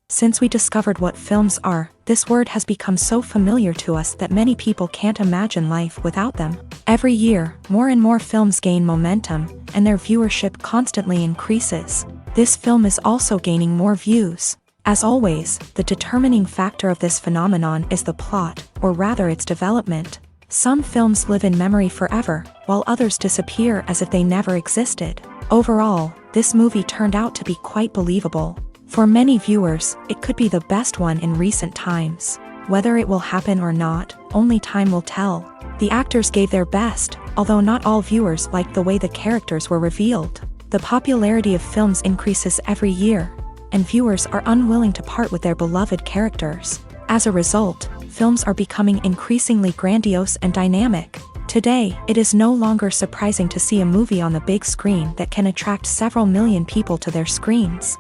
Since we discovered what films are, this word has become so familiar to us that many people can't imagine life without them. Every year, more and more films gain momentum, and their viewership constantly increases. This film is also gaining more views. As always, the determining factor of this phenomenon is the plot, or rather its development. Some films live in memory forever, while others disappear as if they never existed. Overall, this movie turned out to be quite believable. For many viewers, it could be the best one in recent times. Whether it will happen or not, only time will tell. The actors gave their best, although not all viewers liked the way the characters were revealed. The popularity of films increases every year, and viewers are unwilling to part with their beloved characters. As a result, films are becoming increasingly grandiose and dynamic. Today, it is no longer surprising to see a movie on the big screen that can attract several million people to their screens.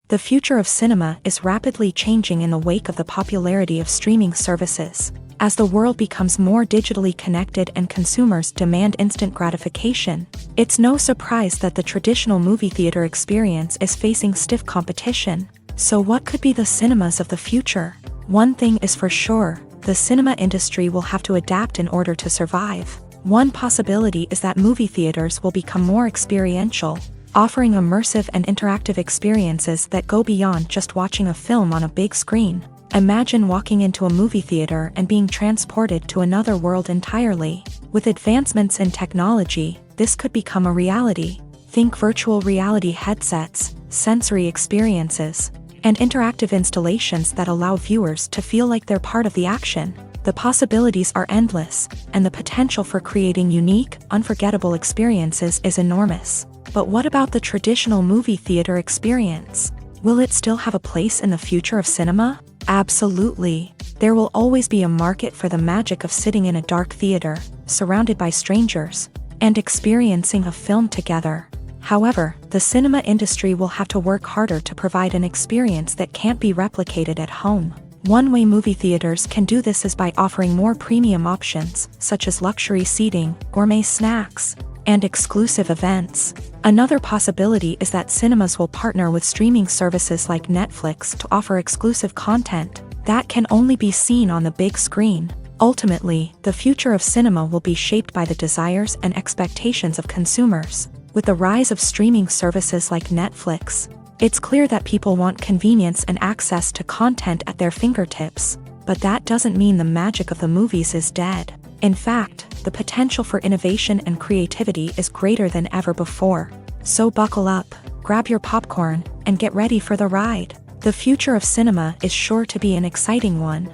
The future of cinema is rapidly changing in the wake of the popularity of streaming services. As the world becomes more digitally connected and consumers demand instant gratification, it's no surprise that the traditional movie theater experience is facing stiff competition. So what could be the cinemas of the future? One thing is for sure, the cinema industry will have to adapt in order to survive. One possibility is that movie theaters will become more experiential, offering immersive and interactive experiences that go beyond just watching a film on a big screen. Imagine walking into a movie theater and being transported to another world entirely. With advancements in technology, this could become a reality. Think virtual reality headsets, sensory experiences, and interactive installations that allow viewers to feel like they're part of the action. The possibilities are endless, and the potential for creating unique, unforgettable experiences is enormous. But what about the traditional movie theater experience? Will it still have a place in the future of cinema? Absolutely. There will always be a market for the magic of sitting in a dark theater, surrounded by strangers, and experiencing a film together. However, the cinema industry will have to work harder to provide an experience that can't be replicated at home. One way movie theaters can do this is by offering more premium options, such as luxury seating, gourmet snacks, and exclusive events. Another possibility is that cinemas will partner with streaming services like Netflix to offer exclusive content that can only be seen on the big screen. Ultimately, the future of cinema will be shaped by the desires and expectations of consumers. With the rise of streaming services like Netflix, it's clear that people want convenience and access to content at their fingertips. But that doesn't mean the magic of the movies is dead. In fact, the potential for innovation and creativity is greater than ever before. So buckle up, grab your popcorn, and get ready for the ride. The future of cinema is sure to be an exciting one.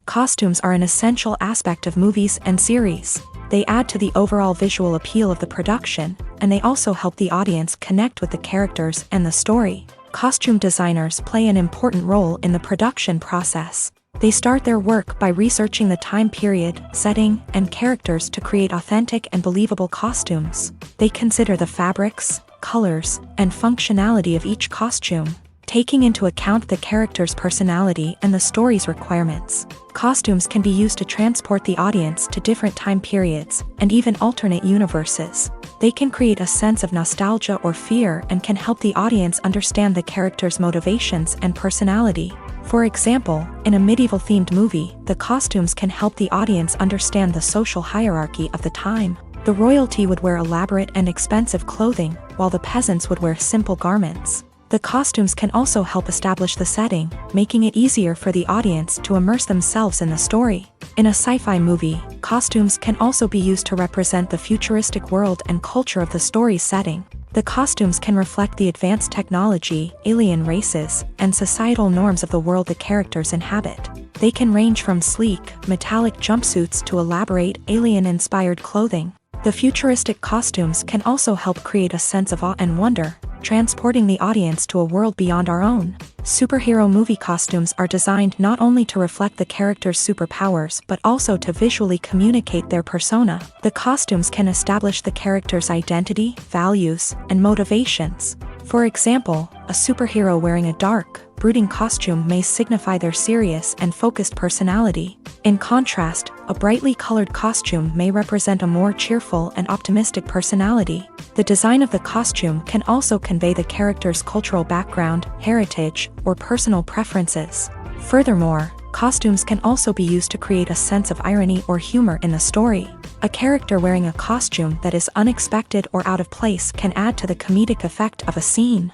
Costumes are an essential aspect of movies and series. They add to the overall visual appeal of the production, and they also help the audience connect with the characters and the story. Costume designers play an important role in the production process. They start their work by researching the time period, setting, and characters to create authentic and believable costumes. They consider the fabrics, colors, and functionality of each costume, taking into account the character's personality and the story's requirements. Costumes can be used to transport the audience to different time periods and even alternate universes. They can create a sense of nostalgia or fear and can help the audience understand the character's motivations and personality. For example, in a medieval-themed movie, the costumes can help the audience understand the social hierarchy of the time. The royalty would wear elaborate and expensive clothing, while the peasants would wear simple garments. The costumes can also help establish the setting, making it easier for the audience to immerse themselves in the story. In a sci-fi movie, costumes can also be used to represent the futuristic world and culture of the story's setting. The costumes can reflect the advanced technology, alien races, and societal norms of the world the characters inhabit. They can range from sleek, metallic jumpsuits to elaborate, alien-inspired clothing. The futuristic costumes can also help create a sense of awe and wonder, transporting the audience to a world beyond our own. Superhero movie costumes are designed not only to reflect the character's superpowers but also to visually communicate their persona. The costumes can establish the character's identity, values, and motivations. For example, a superhero wearing a dark, brooding costume may signify their serious and focused personality. In contrast, a brightly colored costume may represent a more cheerful and optimistic personality. The design of the costume can also convey the character's cultural background, heritage, or personal preferences. Furthermore, costumes can also be used to create a sense of irony or humor in the story. A character wearing a costume that is unexpected or out of place can add to the comedic effect of a scene.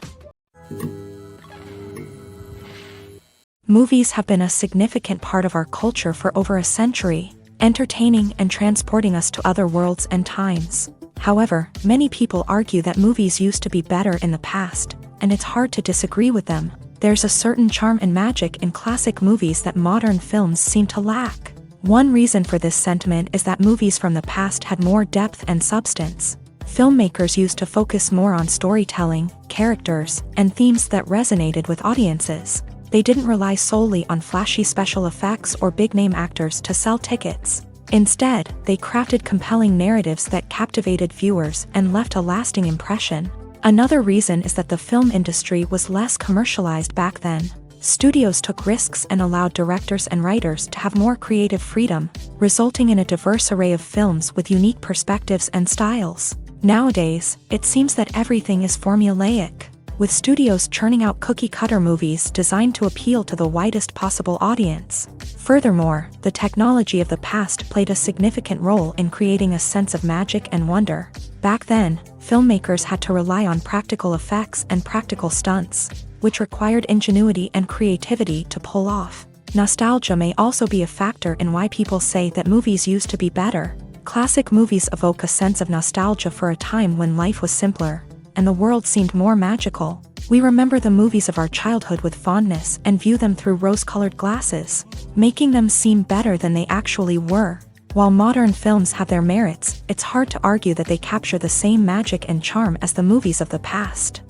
Movies have been a significant part of our culture for over a century, entertaining and transporting us to other worlds and times. However, many people argue that movies used to be better in the past, and it's hard to disagree with them. There's a certain charm and magic in classic movies that modern films seem to lack. One reason for this sentiment is that movies from the past had more depth and substance. Filmmakers used to focus more on storytelling, characters, and themes that resonated with audiences. They didn't rely solely on flashy special effects or big-name actors to sell tickets. Instead, they crafted compelling narratives that captivated viewers and left a lasting impression. Another reason is that the film industry was less commercialized back then. Studios took risks and allowed directors and writers to have more creative freedom, resulting in a diverse array of films with unique perspectives and styles. Nowadays, it seems that everything is formulaic, with studios churning out cookie-cutter movies designed to appeal to the widest possible audience. Furthermore, the technology of the past played a significant role in creating a sense of magic and wonder. Back then, filmmakers had to rely on practical effects and practical stunts, which required ingenuity and creativity to pull off. Nostalgia may also be a factor in why people say that movies used to be better. Classic movies evoke a sense of nostalgia for a time when life was simpler, and the world seemed more magical. We remember the movies of our childhood with fondness and view them through rose-colored glasses, making them seem better than they actually were. While modern films have their merits, it's hard to argue that they capture the same magic and charm as the movies of the past.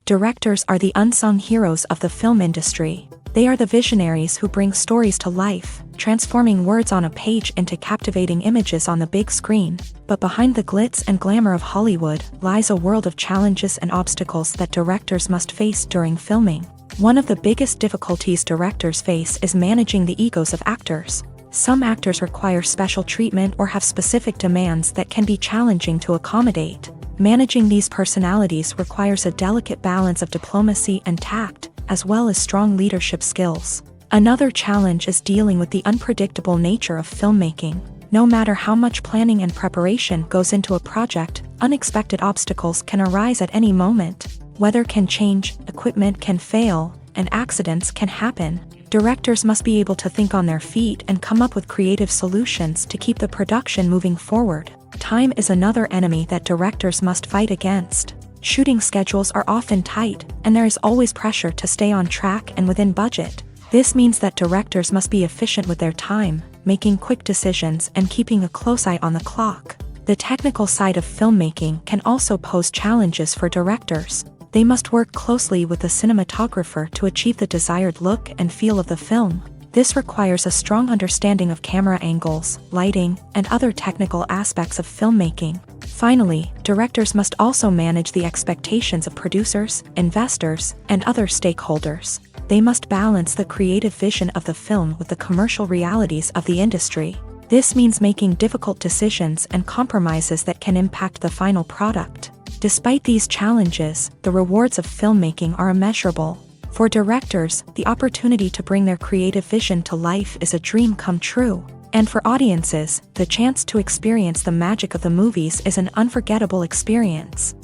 Directors are the unsung heroes of the film industry. They are the visionaries who bring stories to life, transforming words on a page into captivating images on the big screen. But behind the glitz and glamour of Hollywood lies a world of challenges and obstacles that directors must face during filming. One of the biggest difficulties directors face is managing the egos of actors. Some actors require special treatment or have specific demands that can be challenging to accommodate. Managing these personalities requires a delicate balance of diplomacy and tact, as well as strong leadership skills. Another challenge is dealing with the unpredictable nature of filmmaking. No matter how much planning and preparation goes into a project, unexpected obstacles can arise at any moment. Weather can change, equipment can fail, and accidents can happen. Directors must be able to think on their feet and come up with creative solutions to keep the production moving forward. Time is another enemy that directors must fight against. Shooting schedules are often tight, and there is always pressure to stay on track and within budget. This means that directors must be efficient with their time, making quick decisions and keeping a close eye on the clock. The technical side of filmmaking can also pose challenges for directors. They must work closely with the cinematographer to achieve the desired look and feel of the film. This requires a strong understanding of camera angles, lighting, and other technical aspects of filmmaking. Finally, directors must also manage the expectations of producers, investors, and other stakeholders. They must balance the creative vision of the film with the commercial realities of the industry. This means making difficult decisions and compromises that can impact the final product. Despite these challenges, the rewards of filmmaking are immeasurable. For directors, the opportunity to bring their creative vision to life is a dream come true. And for audiences, the chance to experience the magic of the movies is an unforgettable experience.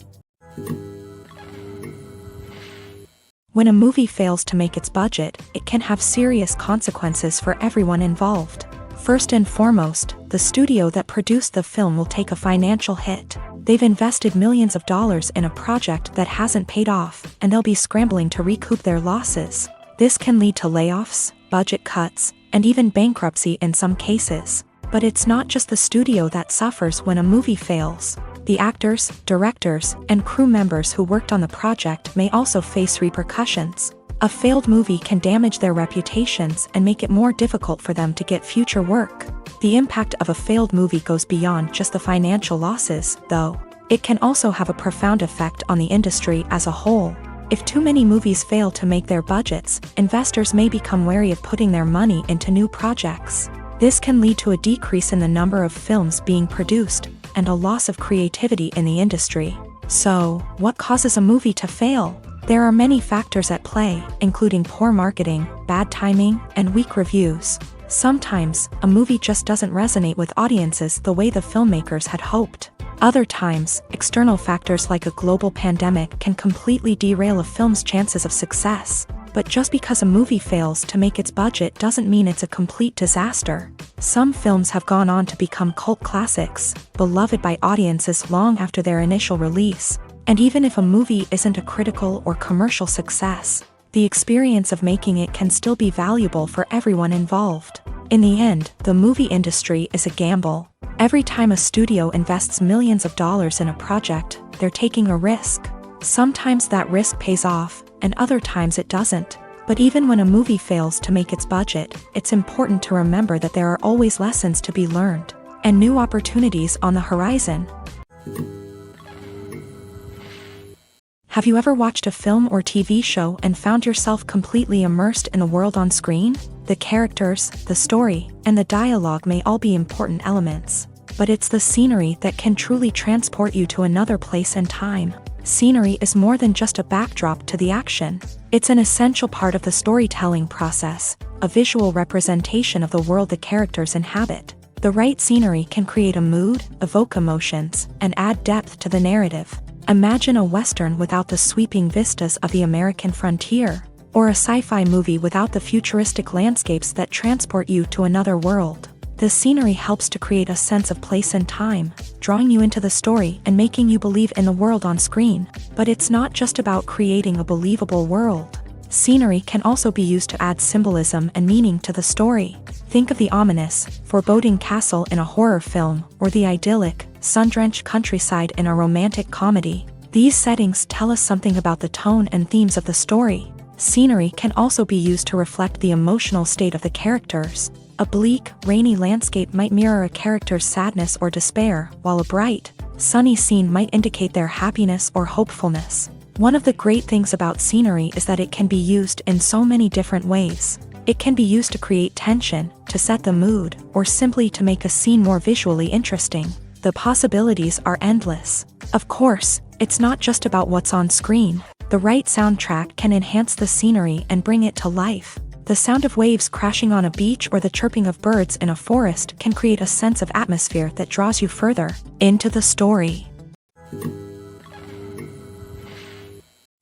When a movie fails to make its budget, it can have serious consequences for everyone involved. First and foremost, the studio that produced the film will take a financial hit. They've invested millions of dollars in a project that hasn't paid off, and they'll be scrambling to recoup their losses. This can lead to layoffs, budget cuts, and even bankruptcy in some cases. But it's not just the studio that suffers when a movie fails. The actors, directors, and crew members who worked on the project may also face repercussions. A failed movie can damage their reputations and make it more difficult for them to get future work. The impact of a failed movie goes beyond just the financial losses, though. It can also have a profound effect on the industry as a whole. If too many movies fail to make their budgets, investors may become wary of putting their money into new projects. This can lead to a decrease in the number of films being produced, and a loss of creativity in the industry. So, what causes a movie to fail? There are many factors at play, including poor marketing, bad timing, and weak reviews. Sometimes, a movie just doesn't resonate with audiences the way the filmmakers had hoped. Other times, external factors like a global pandemic can completely derail a film's chances of success. But just because a movie fails to make its budget doesn't mean it's a complete disaster. Some films have gone on to become cult classics, beloved by audiences long after their initial release. And even if a movie isn't a critical or commercial success, the experience of making it can still be valuable for everyone involved. In the end, the movie industry is a gamble. Every time a studio invests millions of dollars in a project, they're taking a risk. Sometimes that risk pays off, and other times it doesn't. But even when a movie fails to make its budget, it's important to remember that there are always lessons to be learned, and new opportunities on the horizon. Have you ever watched a film or TV show and found yourself completely immersed in the world on screen? The characters, the story, and the dialogue may all be important elements, but it's the scenery that can truly transport you to another place and time. Scenery is more than just a backdrop to the action. It's an essential part of the storytelling process, a visual representation of the world the characters inhabit. The right scenery can create a mood, evoke emotions, and add depth to the narrative. Imagine a Western without the sweeping vistas of the American frontier, or a sci-fi movie without the futuristic landscapes that transport you to another world. The scenery helps to create a sense of place and time, drawing you into the story and making you believe in the world on screen. But it's not just about creating a believable world. Scenery can also be used to add symbolism and meaning to the story. Think of the ominous, foreboding castle in a horror film, or the idyllic, sun-drenched countryside in a romantic comedy. These settings tell us something about the tone and themes of the story. Scenery can also be used to reflect the emotional state of the characters. A bleak, rainy landscape might mirror a character's sadness or despair, while a bright, sunny scene might indicate their happiness or hopefulness. One of the great things about scenery is that it can be used in so many different ways. It can be used to create tension, to set the mood, or simply to make a scene more visually interesting. The possibilities are endless. Of course, it's not just about what's on screen. The right soundtrack can enhance the scenery and bring it to life. The sound of waves crashing on a beach or the chirping of birds in a forest can create a sense of atmosphere that draws you further into the story.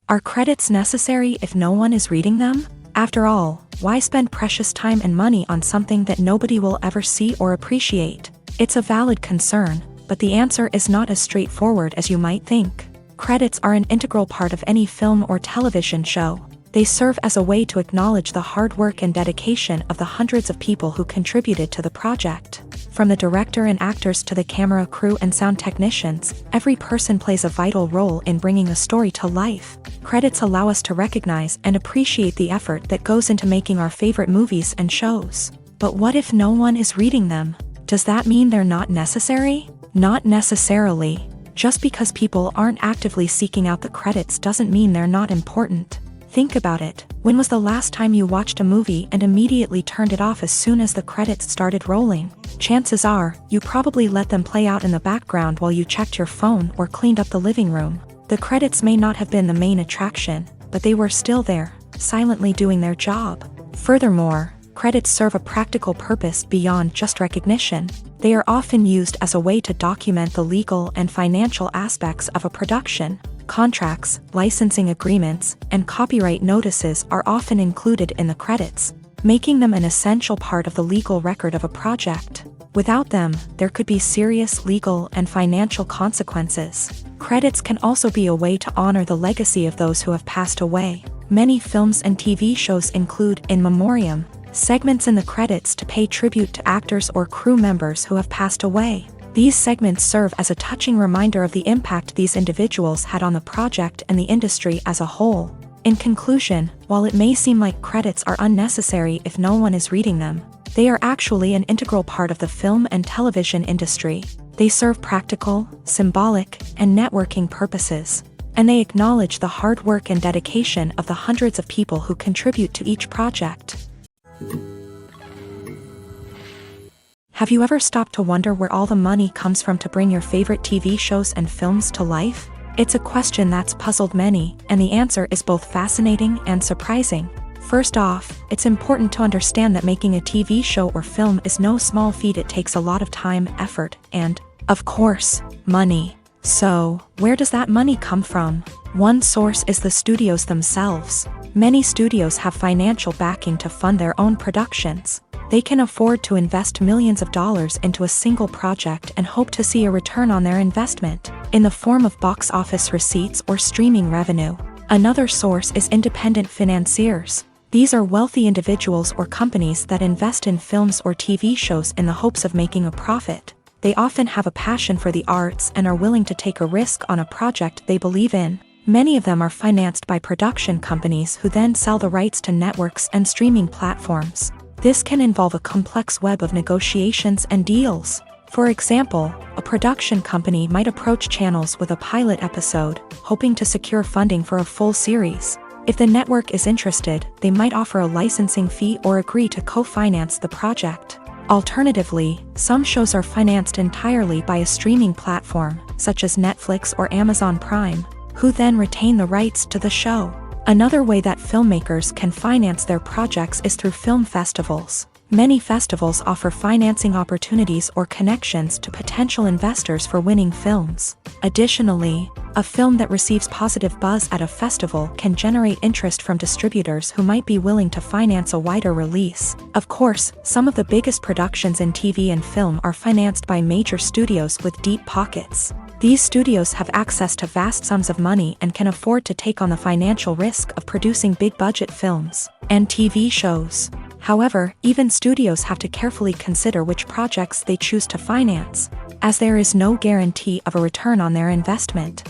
Are credits necessary if no one is reading them? After all, why spend precious time and money on something that nobody will ever see or appreciate? It's a valid concern, but the answer is not as straightforward as you might think. Credits are an integral part of any film or television show. They serve as a way to acknowledge the hard work and dedication of the hundreds of people who contributed to the project. From the director and actors to the camera crew and sound technicians, every person plays a vital role in bringing a story to life. Credits allow us to recognize and appreciate the effort that goes into making our favorite movies and shows. But what if no one is reading them? Does that mean they're not necessary? Not necessarily. Just because people aren't actively seeking out the credits doesn't mean they're not important. Think about it. When was the last time you watched a movie and immediately turned it off as soon as the credits started rolling? Chances are, you probably let them play out in the background while you checked your phone or cleaned up the living room. The credits may not have been the main attraction, but they were still there, silently doing their job. Furthermore, credits serve a practical purpose beyond just recognition. They are often used as a way to document the legal and financial aspects of a production. Contracts, licensing agreements, and copyright notices are often included in the credits, making them an essential part of the legal record of a project. Without them, there could be serious legal and financial consequences. Credits can also be a way to honor the legacy of those who have passed away. Many films and TV shows include in memoriam segments in the credits to pay tribute to actors or crew members who have passed away. These segments serve as a touching reminder of the impact these individuals had on the project and the industry as a whole. In conclusion, while it may seem like credits are unnecessary if no one is reading them, they are actually an integral part of the film and television industry. They serve practical, symbolic, and networking purposes, and they acknowledge the hard work and dedication of the hundreds of people who contribute to each project. Have you ever stopped to wonder where all the money comes from to bring your favorite TV shows and films to life? It's a question that's puzzled many, and the answer is both fascinating and surprising. First off, it's important to understand that making a TV show or film is no small feat. It takes a lot of time, effort, and, of course, money. So, where does that money come from? One source is the studios themselves. Many studios have financial backing to fund their own productions. They can afford to invest millions of dollars into a single project and hope to see a return on their investment, in the form of box office receipts or streaming revenue. Another source is independent financiers. These are wealthy individuals or companies that invest in films or TV shows in the hopes of making a profit. They often have a passion for the arts and are willing to take a risk on a project they believe in. Many of them are financed by production companies who then sell the rights to networks and streaming platforms. This can involve a complex web of negotiations and deals. For example, a production company might approach channels with a pilot episode, hoping to secure funding for a full series. If the network is interested, they might offer a licensing fee or agree to co-finance the project. Alternatively, some shows are financed entirely by a streaming platform, such as Netflix or Amazon Prime, who then retain the rights to the show. Another way that filmmakers can finance their projects is through film festivals. Many festivals offer financing opportunities or connections to potential investors for winning films. Additionally, a film that receives positive buzz at a festival can generate interest from distributors who might be willing to finance a wider release. Of course, some of the biggest productions in TV and film are financed by major studios with deep pockets. These studios have access to vast sums of money and can afford to take on the financial risk of producing big-budget films and TV shows. However, even studios have to carefully consider which projects they choose to finance, as there is no guarantee of a return on their investment.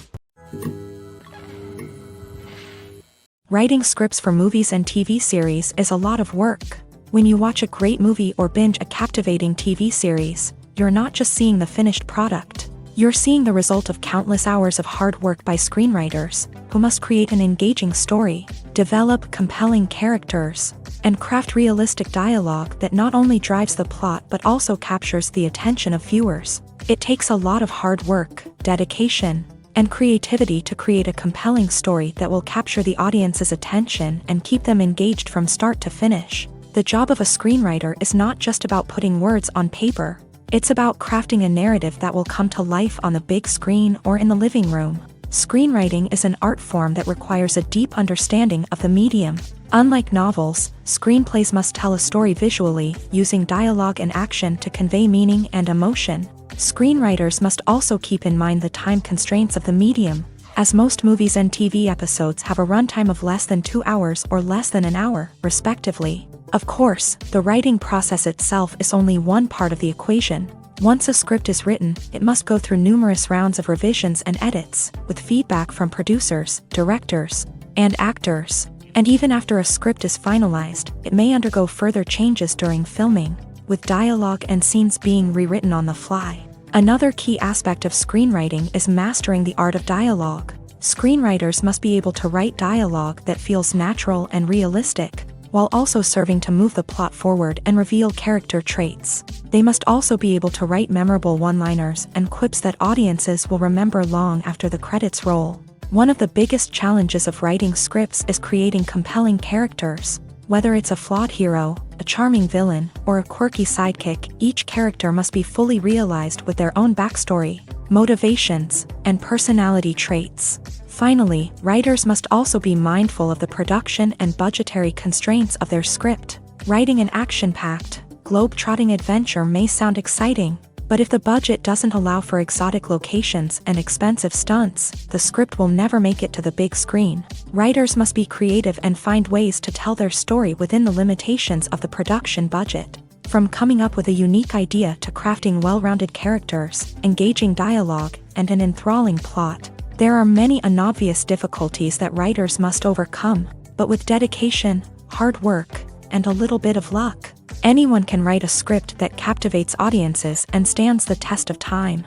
Writing scripts for movies and TV series is a lot of work. When you watch a great movie or binge a captivating TV series, you're not just seeing the finished product. You're seeing the result of countless hours of hard work by screenwriters, who must create an engaging story, develop compelling characters, and craft realistic dialogue that not only drives the plot but also captures the attention of viewers. It takes a lot of hard work, dedication, and creativity to create a compelling story that will capture the audience's attention and keep them engaged from start to finish. The job of a screenwriter is not just about putting words on paper. It's about crafting a narrative that will come to life on the big screen or in the living room. Screenwriting is an art form that requires a deep understanding of the medium. Unlike novels, screenplays must tell a story visually, using dialogue and action to convey meaning and emotion. Screenwriters must also keep in mind the time constraints of the medium, as most movies and TV episodes have a runtime of less than 2 hours or less than an hour, respectively. Of course, the writing process itself is only one part of the equation. Once a script is written, it must go through numerous rounds of revisions and edits, with feedback from producers, directors, and actors. And even after a script is finalized, it may undergo further changes during filming, with dialogue and scenes being rewritten on the fly. Another key aspect of screenwriting is mastering the art of dialogue. Screenwriters must be able to write dialogue that feels natural and realistic, while also serving to move the plot forward and reveal character traits. They must also be able to write memorable one-liners and quips that audiences will remember long after the credits roll. One of the biggest challenges of writing scripts is creating compelling characters. Whether it's a flawed hero, a charming villain, or a quirky sidekick, each character must be fully realized with their own backstory, motivations, and personality traits. Finally, writers must also be mindful of the production and budgetary constraints of their script. Writing an action-packed, globe-trotting adventure may sound exciting, but if the budget doesn't allow for exotic locations and expensive stunts, the script will never make it to the big screen. Writers must be creative and find ways to tell their story within the limitations of the production budget. From coming up with a unique idea to crafting well-rounded characters, engaging dialogue, and an enthralling plot, there are many unobvious difficulties that writers must overcome, but with dedication, hard work, and a little bit of luck, anyone can write a script that captivates audiences and stands the test of time.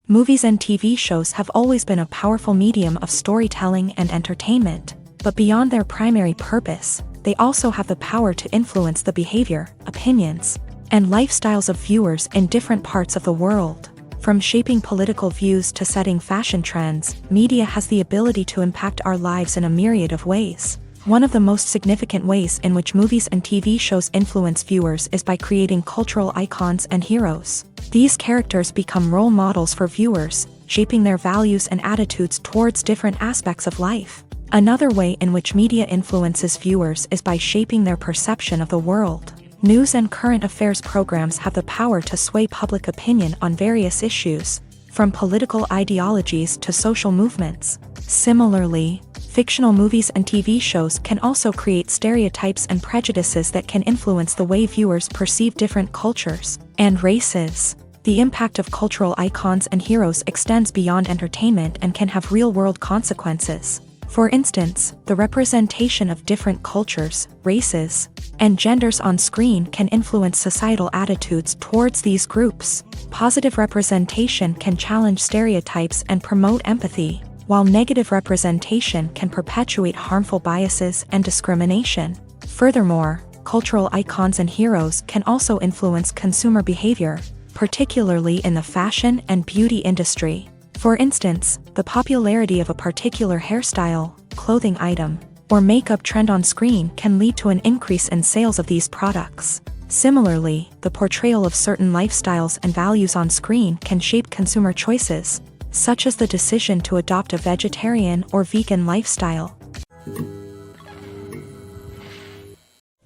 Movies and TV shows have always been a powerful medium of storytelling and entertainment, but beyond their primary purpose, they also have the power to influence the behavior, opinions, and lifestyles of viewers in different parts of the world. From shaping political views to setting fashion trends, media has the ability to impact our lives in a myriad of ways. One of the most significant ways in which movies and TV shows influence viewers is by creating cultural icons and heroes. These characters become role models for viewers, shaping their values and attitudes towards different aspects of life. Another way in which media influences viewers is by shaping their perception of the world. News and current affairs programs have the power to sway public opinion on various issues, from political ideologies to social movements. Similarly, fictional movies and TV shows can also create stereotypes and prejudices that can influence the way viewers perceive different cultures and races. The impact of cultural icons and heroes extends beyond entertainment and can have real-world consequences. For instance, the representation of different cultures, races, and genders on screen can influence societal attitudes towards these groups. Positive representation can challenge stereotypes and promote empathy, while negative representation can perpetuate harmful biases and discrimination. Furthermore, cultural icons and heroes can also influence consumer behavior, particularly in the fashion and beauty industry. For instance, the popularity of a particular hairstyle, clothing item, or makeup trend on screen can lead to an increase in sales of these products. Similarly, the portrayal of certain lifestyles and values on screen can shape consumer choices, such as the decision to adopt a vegetarian or vegan lifestyle.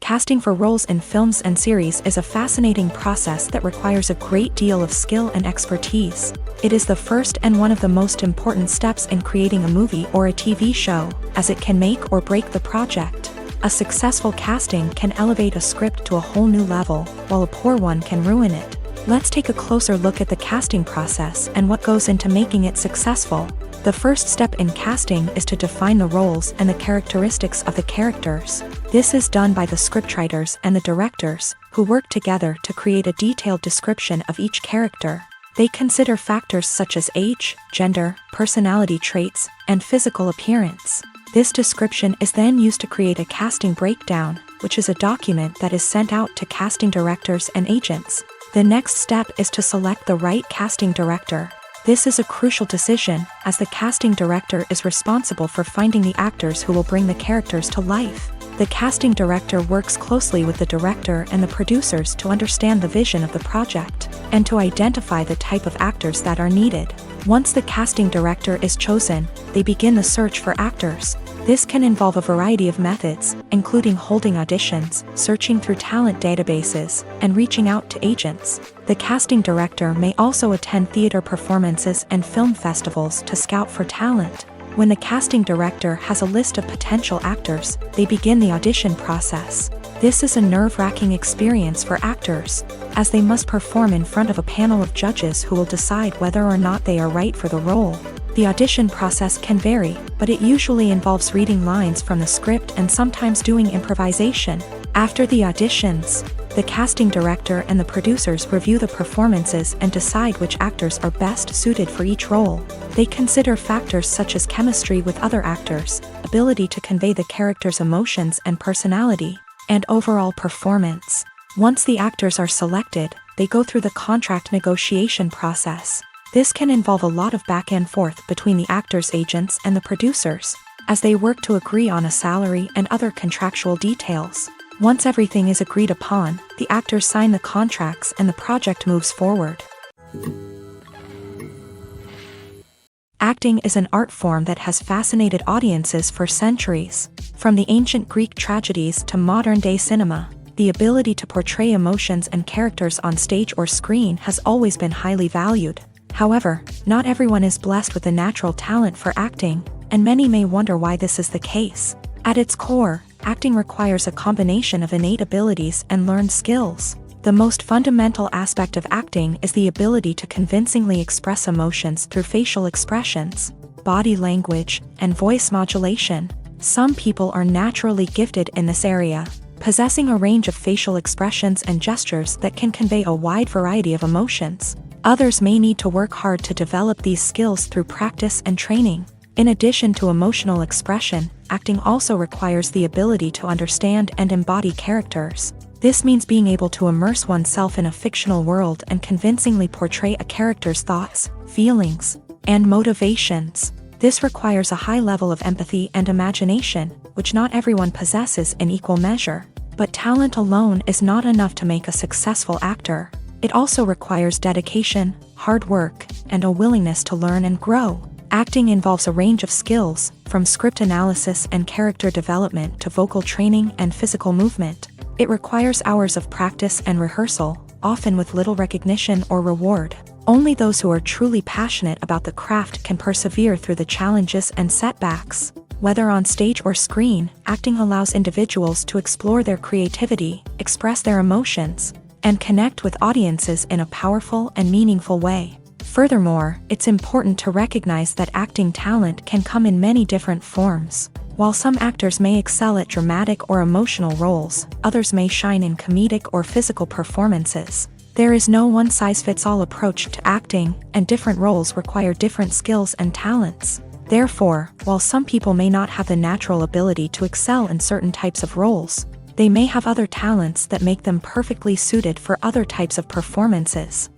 Casting for roles in films and series is a fascinating process that requires a great deal of skill and expertise. It is the first and one of the most important steps in creating a movie or a TV show, as it can make or break the project. A successful casting can elevate a script to a whole new level, while a poor one can ruin it. Let's take a closer look at the casting process and what goes into making it successful. The first step in casting is to define the roles and the characteristics of the characters. This is done by the scriptwriters and the directors, who work together to create a detailed description of each character. They consider factors such as age, gender, personality traits, and physical appearance. This description is then used to create a casting breakdown, which is a document that is sent out to casting directors and agents. The next step is to select the right casting director. This is a crucial decision, as the casting director is responsible for finding the actors who will bring the characters to life. The casting director works closely with the director and the producers to understand the vision of the project, and to identify the type of actors that are needed. Once the casting director is chosen, they begin the search for actors. This can involve a variety of methods, including holding auditions, searching through talent databases, and reaching out to agents. The casting director may also attend theater performances and film festivals to scout for talent. When the casting director has a list of potential actors, they begin the audition process. This is a nerve-wracking experience for actors, as they must perform in front of a panel of judges who will decide whether or not they are right for the role. The audition process can vary, but it usually involves reading lines from the script and sometimes doing improvisation. After the auditions, the casting director and the producers review the performances and decide which actors are best suited for each role. They consider factors such as chemistry with other actors, ability to convey the character's emotions and personality, and overall performance. Once the actors are selected, they go through the contract negotiation process. This can involve a lot of back and forth between the actors' agents and the producers. as they work to agree on a salary and other contractual details. Once everything is agreed upon, the actors sign the contracts and the project moves forward. Acting is an art form that has fascinated audiences for centuries. From the ancient Greek tragedies to modern-day cinema, the ability to portray emotions and characters on stage or screen has always been highly valued. However, not everyone is blessed with a natural talent for acting, and many may wonder why this is the case. At its core, acting requires a combination of innate abilities and learned skills. The most fundamental aspect of acting is the ability to convincingly express emotions through facial expressions, body language, and voice modulation. Some people are naturally gifted in this area, possessing a range of facial expressions and gestures that can convey a wide variety of emotions. Others may need to work hard to develop these skills through practice and training. In addition to emotional expression, acting also requires the ability to understand and embody characters. This means being able to immerse oneself in a fictional world and convincingly portray a character's thoughts, feelings, and motivations. This requires a high level of empathy and imagination, which not everyone possesses in equal measure. But talent alone is not enough to make a successful actor. It also requires dedication, hard work, and a willingness to learn and grow. Acting involves a range of skills, from script analysis and character development to vocal training and physical movement. It requires hours of practice and rehearsal, often with little recognition or reward. Only those who are truly passionate about the craft can persevere through the challenges and setbacks. Whether on stage or screen, acting allows individuals to explore their creativity, express their emotions, and connect with audiences in a powerful and meaningful way. Furthermore, it's important to recognize that acting talent can come in many different forms. While some actors may excel at dramatic or emotional roles, others may shine in comedic or physical performances. There is no one-size-fits-all approach to acting, and different roles require different skills and talents. Therefore, while some people may not have the natural ability to excel in certain types of roles, they may have other talents that make them perfectly suited for other types of performances.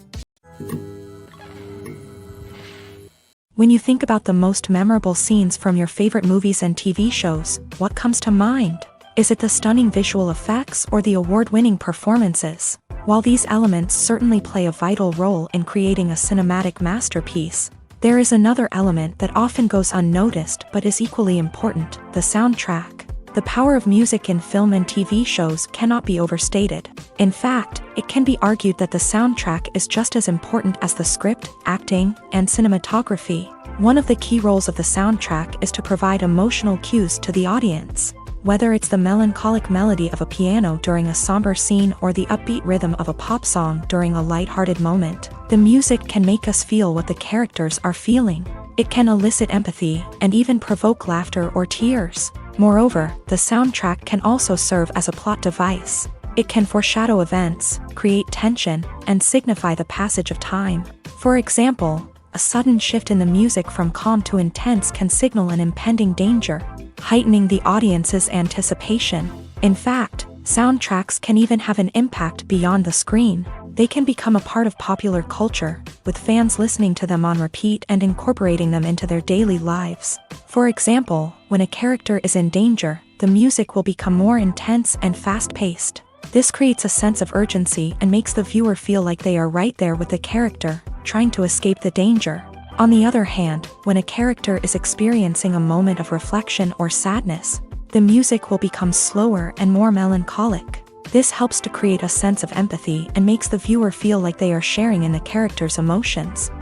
When you think about the most memorable scenes from your favorite movies and TV shows, what comes to mind? Is it the stunning visual effects or the award-winning performances? While these elements certainly play a vital role in creating a cinematic masterpiece, there is another element that often goes unnoticed but is equally important: the soundtrack. The power of music in film and TV shows cannot be overstated. In fact, it can be argued that the soundtrack is just as important as the script, acting, and cinematography. One of the key roles of the soundtrack is to provide emotional cues to the audience. Whether it's the melancholic melody of a piano during a somber scene or the upbeat rhythm of a pop song during a lighthearted moment, the music can make us feel what the characters are feeling. It can elicit empathy and even provoke laughter or tears. Moreover, the soundtrack can also serve as a plot device. It can foreshadow events, create tension, and signify the passage of time. For example, a sudden shift in the music from calm to intense can signal an impending danger, heightening the audience's anticipation. In fact, soundtracks can even have an impact beyond the screen. They can become a part of popular culture, with fans listening to them on repeat and incorporating them into their daily lives. For example, when a character is in danger, the music will become more intense and fast-paced. This creates a sense of urgency and makes the viewer feel like they are right there with the character, trying to escape the danger. On the other hand, when a character is experiencing a moment of reflection or sadness, the music will become slower and more melancholic. This helps to create a sense of empathy and makes the viewer feel like they are sharing in the character's emotions.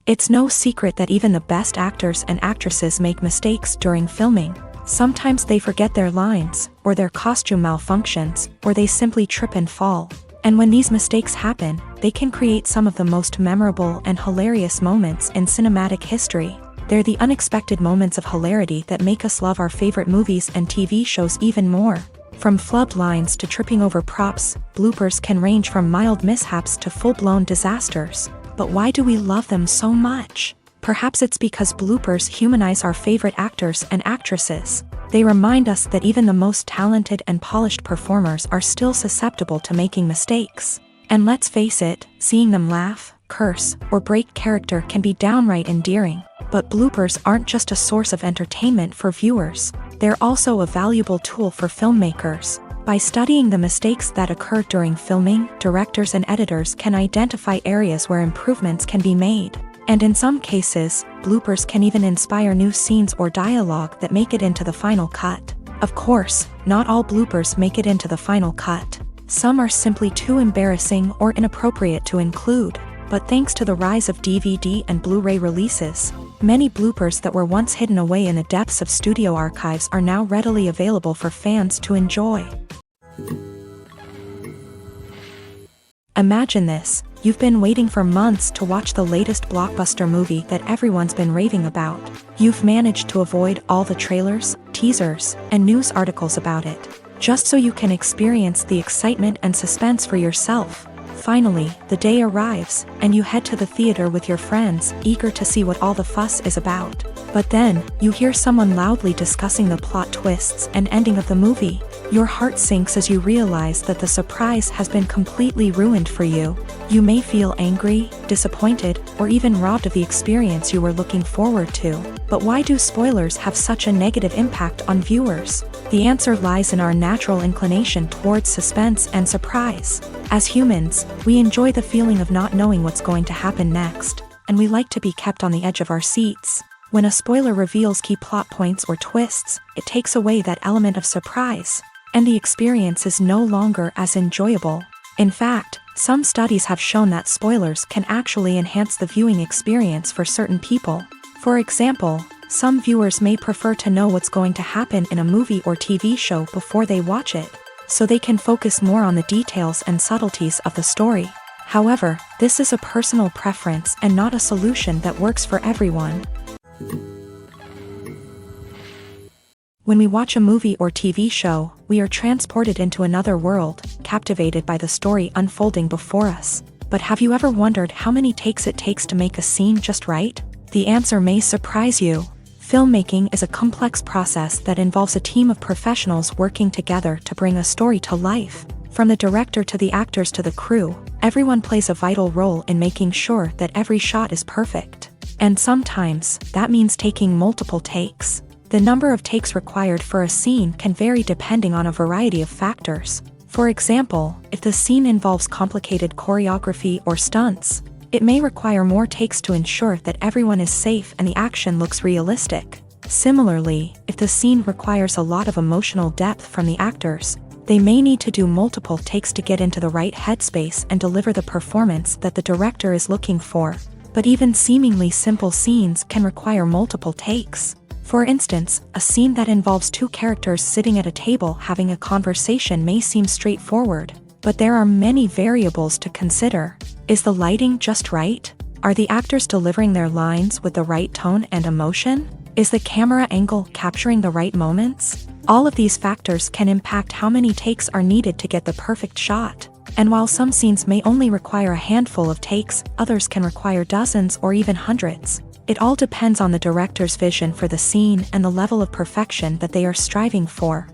It's no secret that even the best actors and actresses make mistakes during filming. Sometimes they forget their lines, or their costume malfunctions, or they simply trip and fall. And when these mistakes happen, they can create some of the most memorable and hilarious moments in cinematic history. They're the unexpected moments of hilarity that make us love our favorite movies and TV shows even more. From flubbed lines to tripping over props, bloopers can range from mild mishaps to full-blown disasters. But why do we love them so much? Perhaps it's because bloopers humanize our favorite actors and actresses. They remind us that even the most talented and polished performers are still susceptible to making mistakes. And let's face it, seeing them laugh, curse, or break character can be downright endearing. But bloopers aren't just a source of entertainment for viewers, they're also a valuable tool for filmmakers. By studying the mistakes that occur during filming, directors and editors can identify areas where improvements can be made. And in some cases, bloopers can even inspire new scenes or dialogue that make it into the final cut. Of course, not all bloopers make it into the final cut. Some are simply too embarrassing or inappropriate to include. But thanks to the rise of DVD and Blu-ray releases, many bloopers that were once hidden away in the depths of studio archives are now readily available for fans to enjoy. Imagine this, you've been waiting for months to watch the latest blockbuster movie that everyone's been raving about. You've managed to avoid all the trailers, teasers, and news articles about it, just so you can experience the excitement and suspense for yourself. Finally, the day arrives, and you head to the theater with your friends, eager to see what all the fuss is about. But then, you hear someone loudly discussing the plot twists and ending of the movie. Your heart sinks as you realize that the surprise has been completely ruined for you. You may feel angry, disappointed, or even robbed of the experience you were looking forward to. But why do spoilers have such a negative impact on viewers? The answer lies in our natural inclination towards suspense and surprise. As humans, we enjoy the feeling of not knowing what's going to happen next, and we like to be kept on the edge of our seats. When a spoiler reveals key plot points or twists, it takes away that element of surprise, and the experience is no longer as enjoyable. In fact, some studies have shown that spoilers can actually enhance the viewing experience for certain people. For example, some viewers may prefer to know what's going to happen in a movie or TV show before they watch it, so they can focus more on the details and subtleties of the story. However, this is a personal preference and not a solution that works for everyone. When we watch a movie or TV show, we are transported into another world, captivated by the story unfolding before us. But have you ever wondered how many takes it takes to make a scene just right? The answer may surprise you. Filmmaking is a complex process that involves a team of professionals working together to bring a story to life. From the director to the actors to the crew, everyone plays a vital role in making sure that every shot is perfect. And sometimes, that means taking multiple takes. The number of takes required for a scene can vary depending on a variety of factors. For example, if the scene involves complicated choreography or stunts, it may require more takes to ensure that everyone is safe and the action looks realistic. Similarly, if the scene requires a lot of emotional depth from the actors, they may need to do multiple takes to get into the right headspace and deliver the performance that the director is looking for. But even seemingly simple scenes can require multiple takes. For instance, a scene that involves two characters sitting at a table having a conversation may seem straightforward, but there are many variables to consider. Is the lighting just right? Are the actors delivering their lines with the right tone and emotion? Is the camera angle capturing the right moments? All of these factors can impact how many takes are needed to get the perfect shot. And while some scenes may only require a handful of takes, others can require dozens or even hundreds. It all depends on the director's vision for the scene and the level of perfection that they are striving for.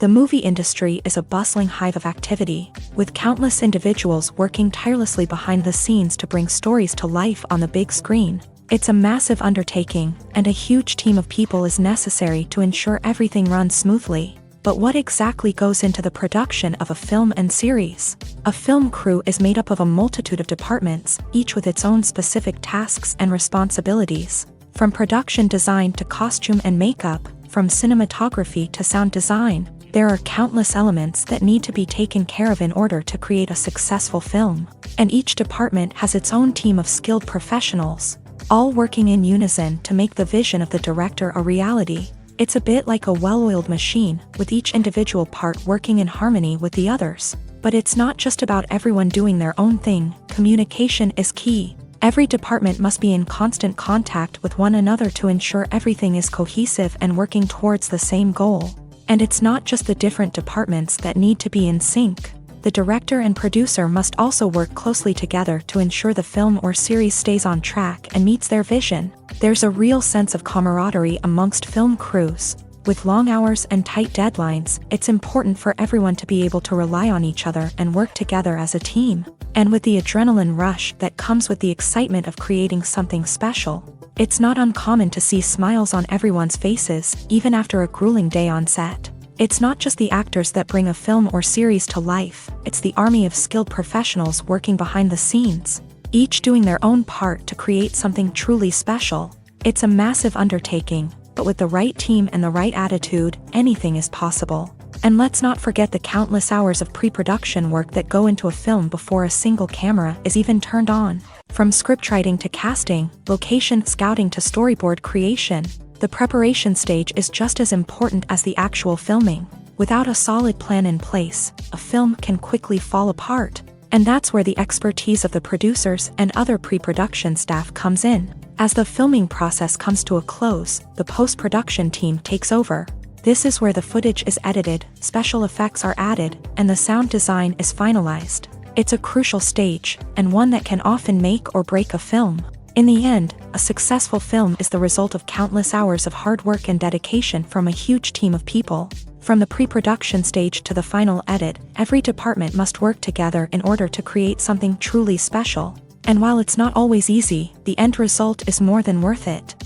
The movie industry is a bustling hive of activity, with countless individuals working tirelessly behind the scenes to bring stories to life on the big screen. It's a massive undertaking, and a huge team of people is necessary to ensure everything runs smoothly. But what exactly goes into the production of a film and series? A film crew is made up of a multitude of departments, each with its own specific tasks and responsibilities. From production design to costume and makeup, from cinematography to sound design, there are countless elements that need to be taken care of in order to create a successful film. And each department has its own team of skilled professionals, all working in unison to make the vision of the director a reality. It's a bit like a well-oiled machine, with each individual part working in harmony with the others. But it's not just about everyone doing their own thing. Communication is key. Every department must be in constant contact with one another to ensure everything is cohesive and working towards the same goal. And it's not just the different departments that need to be in sync. The director and producer must also work closely together to ensure the film or series stays on track and meets their vision. There's a real sense of camaraderie amongst film crews. With long hours and tight deadlines, it's important for everyone to be able to rely on each other and work together as a team. And with the adrenaline rush that comes with the excitement of creating something special, it's not uncommon to see smiles on everyone's faces, even after a grueling day on set. It's not just the actors that bring a film or series to life, it's the army of skilled professionals working behind the scenes, each doing their own part to create something truly special. It's a massive undertaking, but with the right team and the right attitude, anything is possible. And let's not forget the countless hours of pre-production work that go into a film before a single camera is even turned on. From scriptwriting to casting, location scouting to storyboard creation, the preparation stage is just as important as the actual filming. Without a solid plan in place, a film can quickly fall apart. And that's where the expertise of the producers and other pre-production staff comes in. As the filming process comes to a close, the post-production team takes over. This is where the footage is edited, special effects are added, and the sound design is finalized. It's a crucial stage, and one that can often make or break a film. In the end, a successful film is the result of countless hours of hard work and dedication from a huge team of people. From the pre-production stage to the final edit, every department must work together in order to create something truly special. And while it's not always easy, the end result is more than worth it.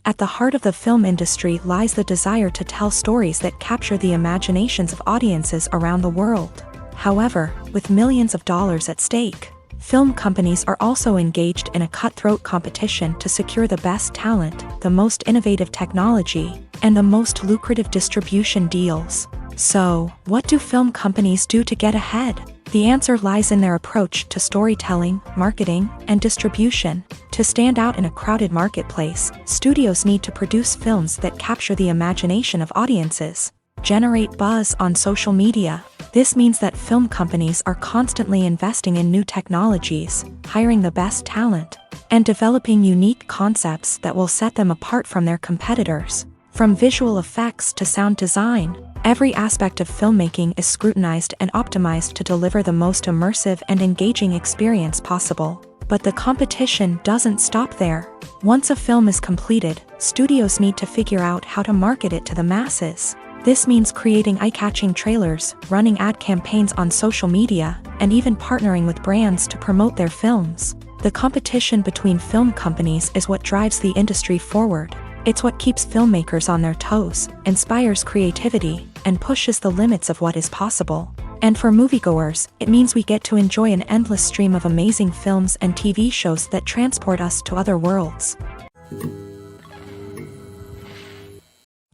At the heart of the film industry lies the desire to tell stories that capture the imaginations of audiences around the world. However, with millions of dollars at stake, film companies are also engaged in a cutthroat competition to secure the best talent, the most innovative technology, and the most lucrative distribution deals. So, what do film companies do to get ahead? The answer lies in their approach to storytelling, marketing, and distribution. To stand out in a crowded marketplace, studios need to produce films that capture the imagination of audiences, generate buzz on social media. This means that film companies are constantly investing in new technologies, hiring the best talent, and developing unique concepts that will set them apart from their competitors. From visual effects to sound design, every aspect of filmmaking is scrutinized and optimized to deliver the most immersive and engaging experience possible. But the competition doesn't stop there. Once a film is completed, studios need to figure out how to market it to the masses. This means creating eye-catching trailers, running ad campaigns on social media, and even partnering with brands to promote their films. The competition between film companies is what drives the industry forward. It's what keeps filmmakers on their toes, inspires creativity, and pushes the limits of what is possible. And for moviegoers, it means we get to enjoy an endless stream of amazing films and TV shows that transport us to other worlds.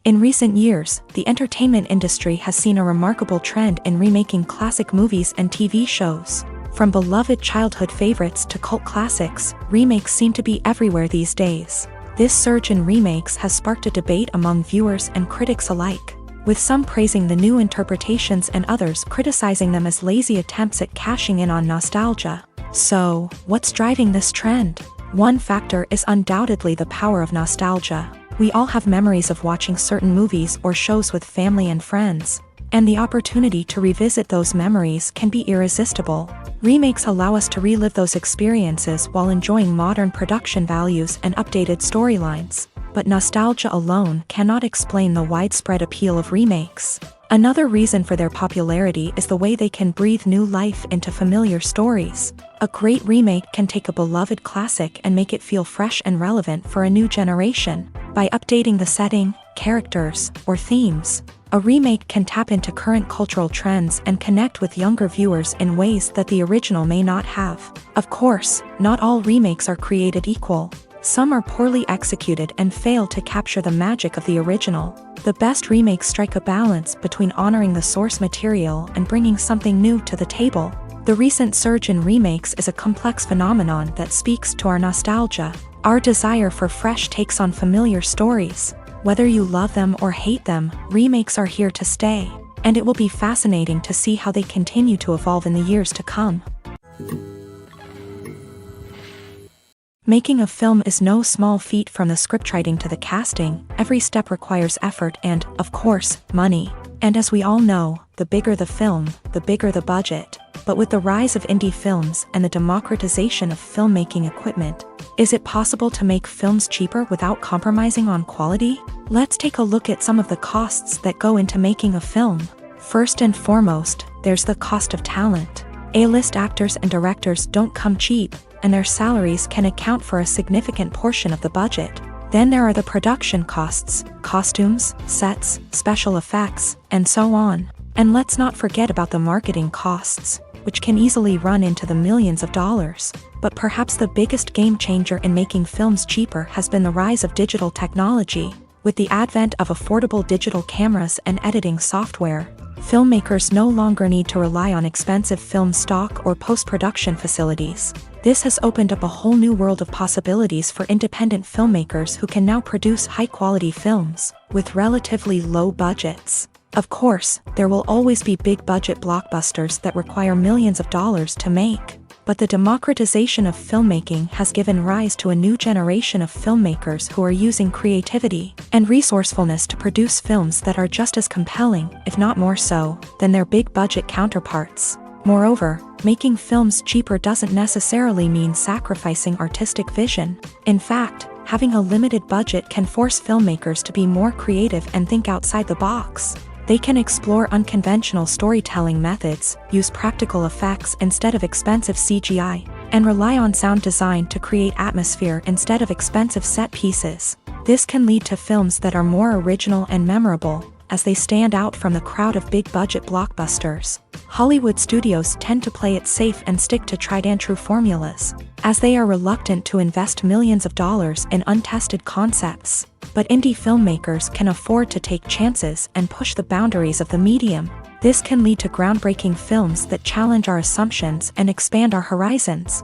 In recent years, the entertainment industry has seen a remarkable trend in remaking classic movies and TV shows. From beloved childhood favorites to cult classics, remakes seem to be everywhere these days. This surge in remakes has sparked a debate among viewers and critics alike, with some praising the new interpretations and others criticizing them as lazy attempts at cashing in on nostalgia. So, what's driving this trend? One factor is undoubtedly the power of nostalgia. We all have memories of watching certain movies or shows with family and friends, and the opportunity to revisit those memories can be irresistible. Remakes allow us to relive those experiences while enjoying modern production values and updated storylines. But nostalgia alone cannot explain the widespread appeal of remakes. Another reason for their popularity is the way they can breathe new life into familiar stories. A great remake can take a beloved classic and make it feel fresh and relevant for a new generation. By updating the setting, characters, or themes, a remake can tap into current cultural trends and connect with younger viewers in ways that the original may not have. Of course, not all remakes are created equal. Some are poorly executed and fail to capture the magic of the original. The best remakes strike a balance between honoring the source material and bringing something new to the table. The recent surge in remakes is a complex phenomenon that speaks to our nostalgia, our desire for fresh takes on familiar stories. Whether you love them or hate them, remakes are here to stay, and it will be fascinating to see how they continue to evolve in the years to come. Making a film is no small feat. From the scriptwriting to the casting, every step requires effort and, of course, money. And as we all know, the bigger the film, the bigger the budget. But with the rise of indie films and the democratization of filmmaking equipment, Is it possible to make films cheaper without compromising on quality? Let's take a look at some of the costs that go into making a film. First and foremost, there's the cost of talent. A-list actors and directors don't come cheap, and their salaries can account for a significant portion of the budget. Then there are the production costs, costumes, sets, special effects, and so on. And let's not forget about the marketing costs, which can easily run into the millions of dollars. But perhaps the biggest game changer in making films cheaper has been the rise of digital technology. With the advent of affordable digital cameras and editing software, filmmakers no longer need to rely on expensive film stock or post-production facilities. This has opened up a whole new world of possibilities for independent filmmakers who can now produce high-quality films with relatively low budgets. Of course, there will always be big-budget blockbusters that require millions of dollars to make. But the democratization of filmmaking has given rise to a new generation of filmmakers who are using creativity and resourcefulness to produce films that are just as compelling, if not more so, than their big-budget counterparts. Moreover, making films cheaper doesn't necessarily mean sacrificing artistic vision. In fact, having a limited budget can force filmmakers to be more creative and think outside the box. They can explore unconventional storytelling methods, use practical effects instead of expensive CGI, and rely on sound design to create atmosphere instead of expensive set pieces. This can lead to films that are more original and memorable, as they stand out from the crowd of big-budget blockbusters. Hollywood studios tend to play it safe and stick to tried-and-true formulas, as they are reluctant to invest millions of dollars in untested concepts. But indie filmmakers can afford to take chances and push the boundaries of the medium. This can lead to groundbreaking films that challenge our assumptions and expand our horizons.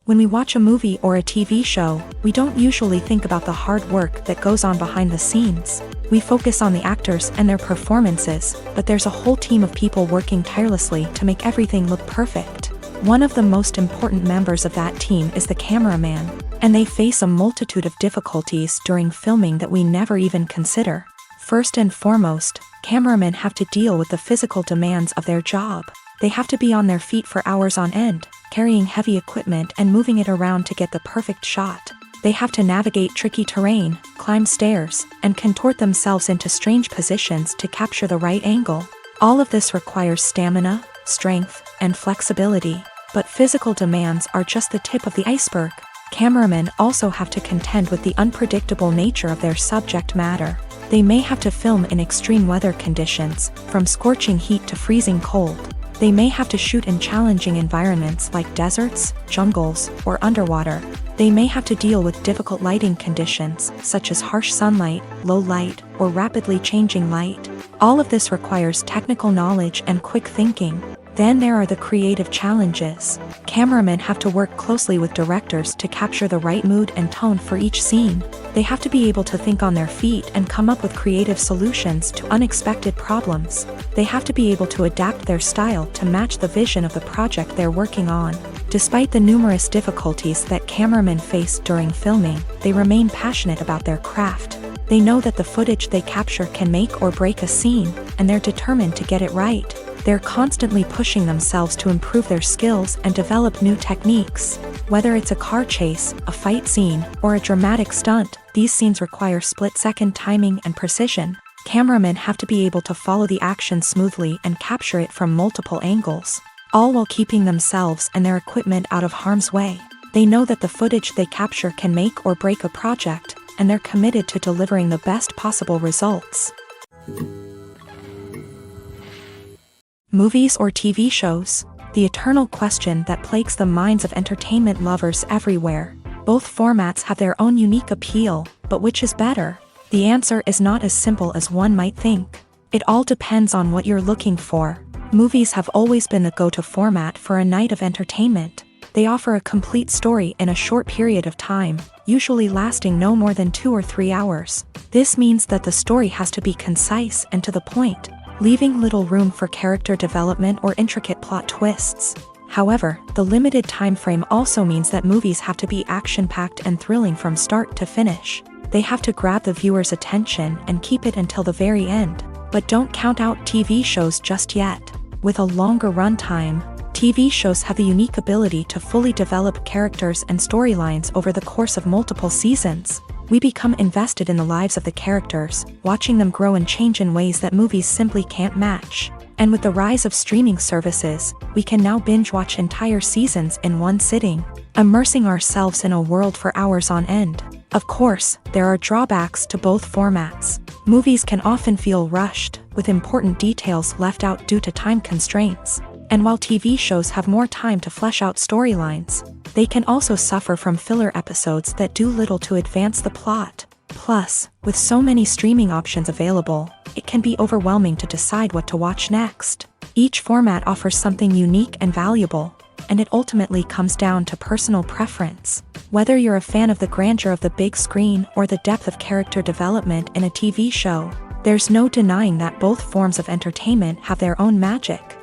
When we watch a movie or a TV show, we don't usually think about the hard work that goes on behind the scenes. We focus on the actors and their performances, but there's a whole team of people working tirelessly to make everything look perfect. One of the most important members of that team is the cameraman, and they face a multitude of difficulties during filming that we never even consider. First and foremost, cameramen have to deal with the physical demands of their job. They have to be on their feet for hours on end, carrying heavy equipment and moving it around to get the perfect shot. They have to navigate tricky terrain, climb stairs, and contort themselves into strange positions to capture the right angle. All of this requires stamina, strength, and flexibility. But physical demands are just the tip of the iceberg. Cameramen also have to contend with the unpredictable nature of their subject matter. They may have to film in extreme weather conditions, from scorching heat to freezing cold. They may have to shoot in challenging environments like deserts, jungles, or underwater. They may have to deal with difficult lighting conditions, such as harsh sunlight, low light, or rapidly changing light. All of this requires technical knowledge and quick thinking. Then there are the creative challenges. Cameramen have to work closely with directors to capture the right mood and tone for each scene. They have to be able to think on their feet and come up with creative solutions to unexpected problems. They have to be able to adapt their style to match the vision of the project they're working on. Despite the numerous difficulties that cameramen face during filming, they remain passionate about their craft. They know that the footage they capture can make or break a scene, and they're determined to get it right. They're constantly pushing themselves to improve their skills and develop new techniques. Whether it's a car chase, a fight scene, or a dramatic stunt, these scenes require split-second timing and precision. Cameramen have to be able to follow the action smoothly and capture it from multiple angles, all while keeping themselves and their equipment out of harm's way. They know that the footage they capture can make or break a project, and they're committed to delivering the best possible results. Movies or TV shows? The eternal question that plagues the minds of entertainment lovers everywhere. Both formats have their own unique appeal, but which is better? The answer is not as simple as one might think. It all depends on what you're looking for. Movies have always been the go-to format for a night of entertainment. They offer a complete story in a short period of time, usually lasting no more than 2 or 3 hours. This means that the story has to be concise and to the point, leaving little room for character development or intricate plot twists. However, the limited time frame also means that movies have to be action-packed and thrilling from start to finish. They have to grab the viewer's attention and keep it until the very end. But don't count out TV shows just yet. With a longer runtime, TV shows have the unique ability to fully develop characters and storylines over the course of multiple seasons. We become invested in the lives of the characters, watching them grow and change in ways that movies simply can't match. And with the rise of streaming services, we can now binge-watch entire seasons in one sitting, immersing ourselves in a world for hours on end. Of course, there are drawbacks to both formats. Movies can often feel rushed, with important details left out due to time constraints. And while TV shows have more time to flesh out storylines, they can also suffer from filler episodes that do little to advance the plot. Plus, with so many streaming options available, it can be overwhelming to decide what to watch next. Each format offers something unique and valuable, and it ultimately comes down to personal preference. Whether you're a fan of the grandeur of the big screen or the depth of character development in a TV show, there's no denying that both forms of entertainment have their own magic.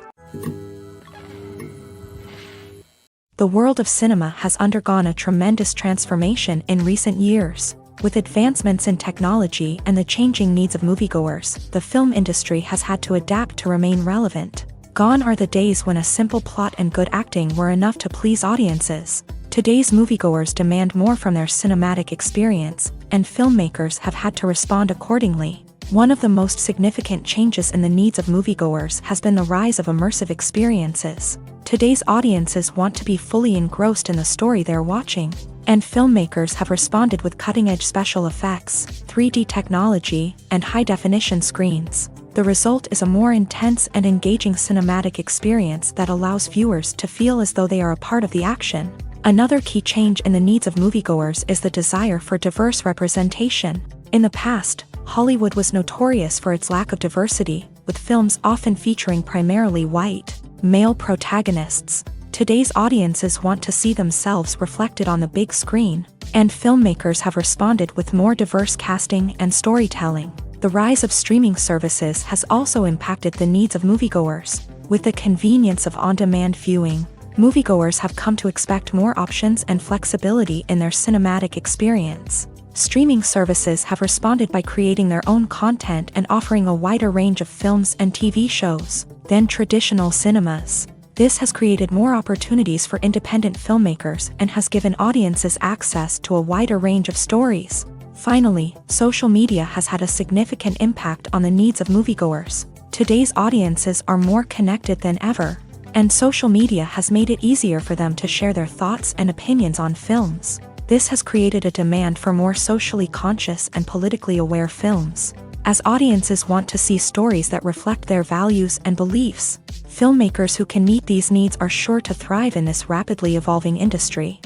The world of cinema has undergone a tremendous transformation in recent years. With advancements in technology and the changing needs of moviegoers, the film industry has had to adapt to remain relevant. Gone are the days when a simple plot and good acting were enough to please audiences. Today's moviegoers demand more from their cinematic experience, and filmmakers have had to respond accordingly. One of the most significant changes in the needs of moviegoers has been the rise of immersive experiences. Today's audiences want to be fully engrossed in the story they're watching, and filmmakers have responded with cutting-edge special effects, 3D technology, and high-definition screens. The result is a more intense and engaging cinematic experience that allows viewers to feel as though they are a part of the action. Another key change in the needs of moviegoers is the desire for diverse representation. In the past, Hollywood was notorious for its lack of diversity, with films often featuring primarily white, male protagonists. Today's audiences want to see themselves reflected on the big screen, and filmmakers have responded with more diverse casting and storytelling. The rise of streaming services has also impacted the needs of moviegoers. With the convenience of on-demand viewing, moviegoers have come to expect more options and flexibility in their cinematic experience. Streaming services have responded by creating their own content and offering a wider range of films and TV shows than traditional cinemas. This has created more opportunities for independent filmmakers and has given audiences access to a wider range of stories. Finally, social media has had a significant impact on the needs of moviegoers. Today's audiences are more connected than ever, and social media has made it easier for them to share their thoughts and opinions on films. This has created a demand for more socially conscious and politically aware films. As audiences want to see stories that reflect their values and beliefs, filmmakers who can meet these needs are sure to thrive in this rapidly evolving industry.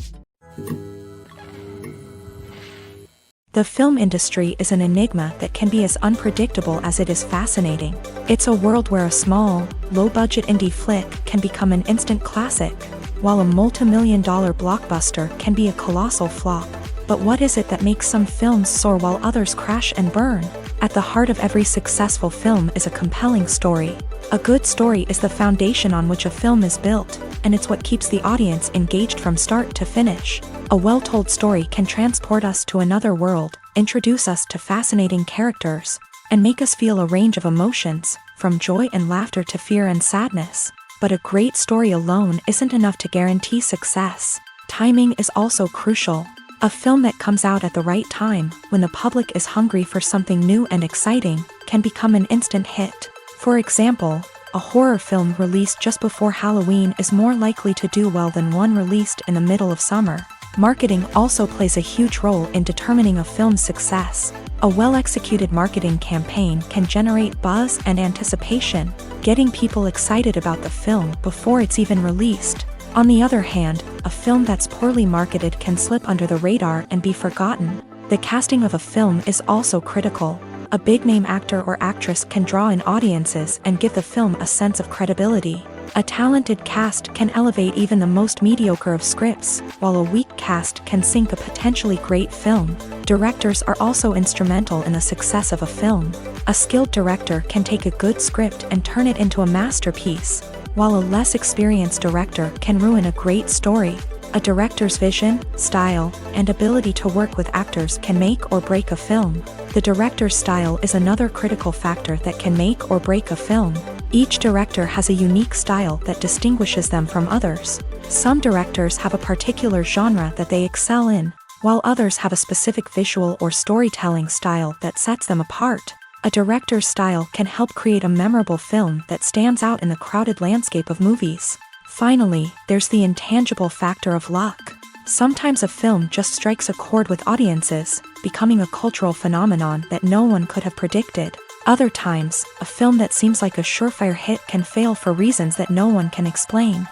The film industry is an enigma that can be as unpredictable as it is fascinating. It's a world where a small, low-budget indie flick can become an instant classic, while a multi-million-dollar blockbuster can be a colossal flop. But what is it that makes some films soar while others crash and burn? At the heart of every successful film is a compelling story. A good story is the foundation on which a film is built, and it's what keeps the audience engaged from start to finish. A well-told story can transport us to another world, introduce us to fascinating characters, and make us feel a range of emotions, from joy and laughter to fear and sadness. But a great story alone isn't enough to guarantee success. Timing is also crucial. A film that comes out at the right time, when the public is hungry for something new and exciting, can become an instant hit. For example, a horror film released just before Halloween is more likely to do well than one released in the middle of summer. Marketing also plays a huge role in determining a film's success. A well-executed marketing campaign can generate buzz and anticipation, getting people excited about the film before it's even released. On the other hand, a film that's poorly marketed can slip under the radar and be forgotten. The casting of a film is also critical. A big-name actor or actress can draw in audiences and give the film a sense of credibility. A talented cast can elevate even the most mediocre of scripts, while a weak cast can sink a potentially great film. Directors are also instrumental in the success of a film. A skilled director can take a good script and turn it into a masterpiece, while a less experienced director can ruin a great story. A director's vision, style, and ability to work with actors can make or break a film. The director's style is another critical factor that can make or break a film. Each director has a unique style that distinguishes them from others. Some directors have a particular genre that they excel in, while others have a specific visual or storytelling style that sets them apart. A director's style can help create a memorable film that stands out in the crowded landscape of movies. Finally, there's the intangible factor of luck. Sometimes a film just strikes a chord with audiences, becoming a cultural phenomenon that no one could have predicted. Other times, a film that seems like a surefire hit can fail for reasons that no one can explain.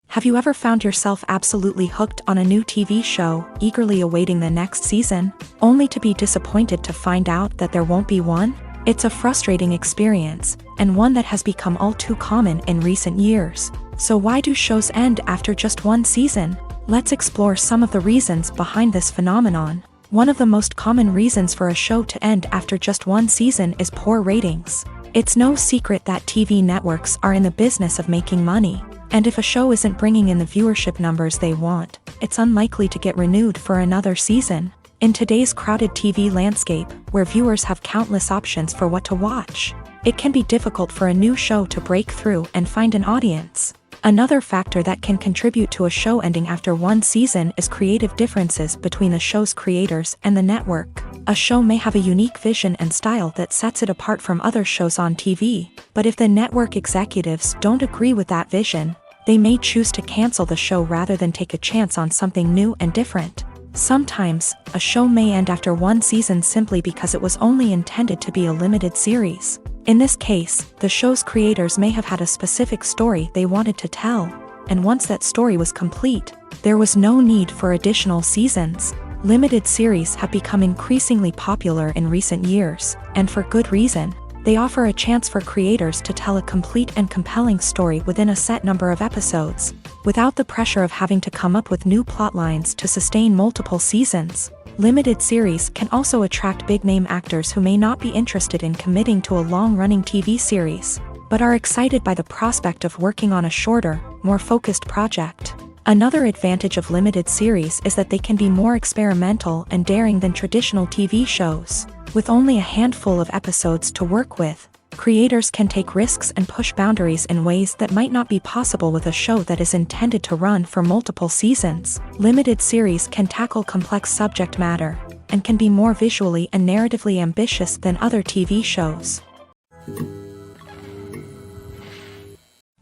Have you ever found yourself absolutely hooked on a new TV show, eagerly awaiting the next season, only to be disappointed to find out that there won't be one? It's a frustrating experience, and one that has become all too common in recent years. So why do shows end after just one season? Let's explore some of the reasons behind this phenomenon. One of the most common reasons for a show to end after just one season is poor ratings. It's no secret that TV networks are in the business of making money. And if a show isn't bringing in the viewership numbers they want, it's unlikely to get renewed for another season. In today's crowded TV landscape, where viewers have countless options for what to watch, it can be difficult for a new show to break through and find an audience. Another factor that can contribute to a show ending after one season is creative differences between the show's creators and the network. A show may have a unique vision and style that sets it apart from other shows on TV, but if the network executives don't agree with that vision, they may choose to cancel the show rather than take a chance on something new and different. Sometimes, a show may end after one season simply because it was only intended to be a limited series. In this case, the show's creators may have had a specific story they wanted to tell, and once that story was complete, there was no need for additional seasons. Limited series have become increasingly popular in recent years, and for good reason. They offer a chance for creators to tell a complete and compelling story within a set number of episodes, without the pressure of having to come up with new plotlines to sustain multiple seasons. Limited series can also attract big-name actors who may not be interested in committing to a long-running TV series, but are excited by the prospect of working on a shorter, more focused project. Another advantage of limited series is that they can be more experimental and daring than traditional TV shows. With only a handful of episodes to work with, creators can take risks and push boundaries in ways that might not be possible with a show that is intended to run for multiple seasons. Limited series can tackle complex subject matter, and can be more visually and narratively ambitious than other TV shows.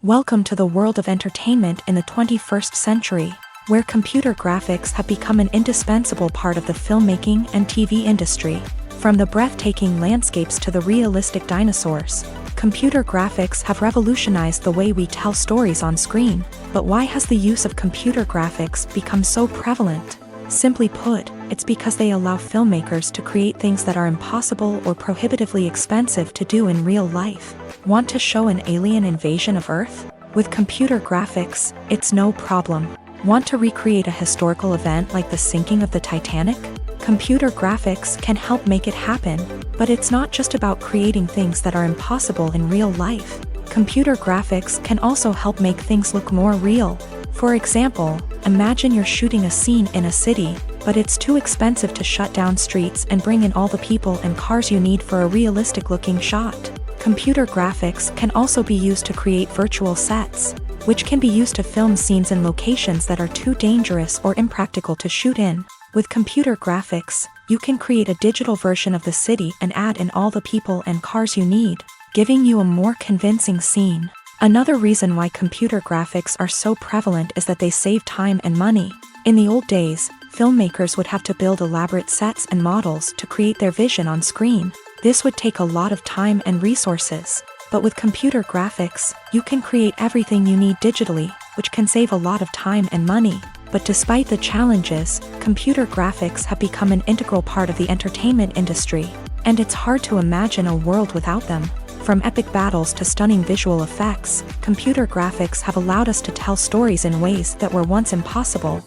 Welcome to the world of entertainment in the 21st century, where computer graphics have become an indispensable part of the filmmaking and TV industry. From the breathtaking landscapes to the realistic dinosaurs, computer graphics have revolutionized the way we tell stories on screen. But why has the use of computer graphics become so prevalent? Simply put, it's because they allow filmmakers to create things that are impossible or prohibitively expensive to do in real life. Want to show an alien invasion of Earth? With computer graphics, it's no problem. Want to recreate a historical event like the sinking of the Titanic? Computer graphics can help make it happen, but it's not just about creating things that are impossible in real life. Computer graphics can also help make things look more real. For example, imagine you're shooting a scene in a city, but it's too expensive to shut down streets and bring in all the people and cars you need for a realistic-looking shot. Computer graphics can also be used to create virtual sets, which can be used to film scenes in locations that are too dangerous or impractical to shoot in. With computer graphics, you can create a digital version of the city and add in all the people and cars you need, giving you a more convincing scene. Another reason why computer graphics are so prevalent is that they save time and money. In the old days, filmmakers would have to build elaborate sets and models to create their vision on screen. This would take a lot of time and resources. But with computer graphics, you can create everything you need digitally, which can save a lot of time and money. But despite the challenges, computer graphics have become an integral part of the entertainment industry, and it's hard to imagine a world without them. From epic battles to stunning visual effects, computer graphics have allowed us to tell stories in ways that were once impossible.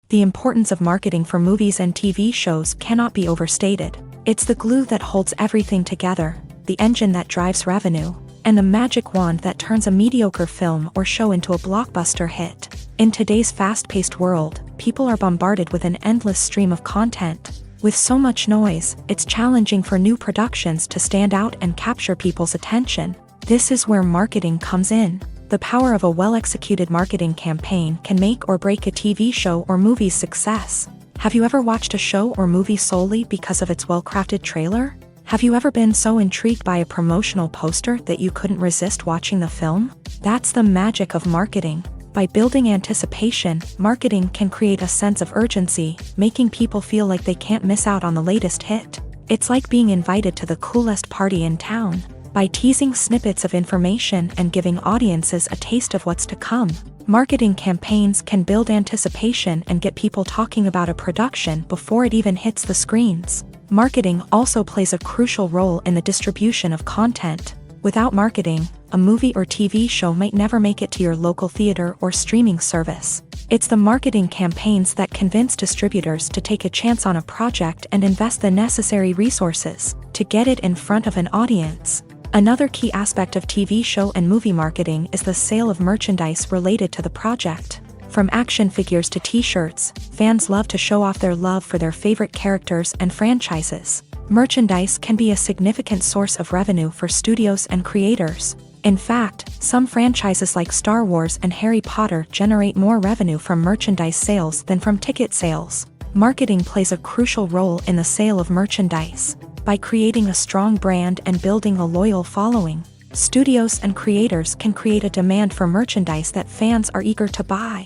The importance of marketing for movies and TV shows cannot be overstated. It's the glue that holds everything together, the engine that drives revenue, and the magic wand that turns a mediocre film or show into a blockbuster hit. In today's fast-paced world, people are bombarded with an endless stream of content. With so much noise, it's challenging for new productions to stand out and capture people's attention. This is where marketing comes in. The power of a well-executed marketing campaign can make or break a TV show or movie's success. Have you ever watched a show or movie solely because of its well-crafted trailer? Have you ever been so intrigued by a promotional poster that you couldn't resist watching the film? That's the magic of marketing. By building anticipation, marketing can create a sense of urgency, making people feel like they can't miss out on the latest hit. It's like being invited to the coolest party in town. By teasing snippets of information and giving audiences a taste of what's to come, marketing campaigns can build anticipation and get people talking about a production before it even hits the screens. Marketing also plays a crucial role in the distribution of content. Without marketing, a movie or TV show might never make it to your local theater or streaming service. It's the marketing campaigns that convince distributors to take a chance on a project and invest the necessary resources to get it in front of an audience. Another key aspect of TV show and movie marketing is the sale of merchandise related to the project. From action figures to t-shirts, fans love to show off their love for their favorite characters and franchises. Merchandise can be a significant source of revenue for studios and creators. In fact, some franchises like Star Wars and Harry Potter generate more revenue from merchandise sales than from ticket sales. Marketing plays a crucial role in the sale of merchandise. By creating a strong brand and building a loyal following, studios and creators can create a demand for merchandise that fans are eager to buy.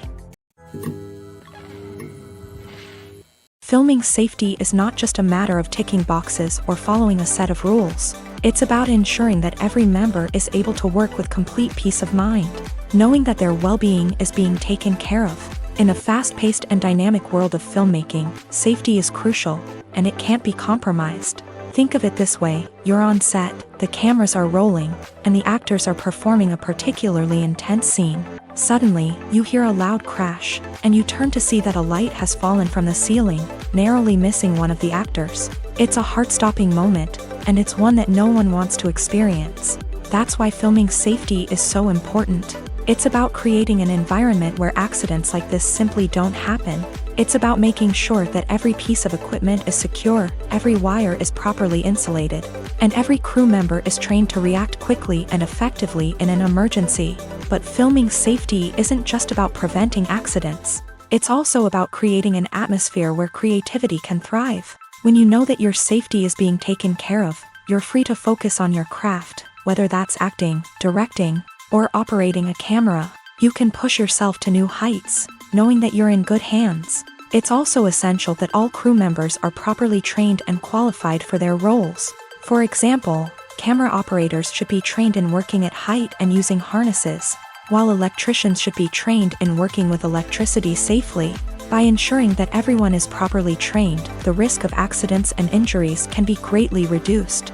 Filming safety is not just a matter of ticking boxes or following a set of rules. It's about ensuring that every member is able to work with complete peace of mind, knowing that their well-being is being taken care of. In a fast-paced and dynamic world of filmmaking, safety is crucial, and it can't be compromised. Think of it this way: you're on set, the cameras are rolling, and the actors are performing a particularly intense scene. Suddenly, you hear a loud crash, and you turn to see that a light has fallen from the ceiling, narrowly missing one of the actors. It's a heart-stopping moment, and it's one that no one wants to experience. That's why filming safety is so important. It's about creating an environment where accidents like this simply don't happen. It's about making sure that every piece of equipment is secure, every wire is properly insulated, and every crew member is trained to react quickly and effectively in an emergency. But filming safety isn't just about preventing accidents. It's also about creating an atmosphere where creativity can thrive. When you know that your safety is being taken care of, you're free to focus on your craft, whether that's acting, directing, or operating a camera. You can push yourself to new heights, knowing that you're in good hands. It's also essential that all crew members are properly trained and qualified for their roles. For example, camera operators should be trained in working at height and using harnesses, while electricians should be trained in working with electricity safely. By ensuring that everyone is properly trained, the risk of accidents and injuries can be greatly reduced.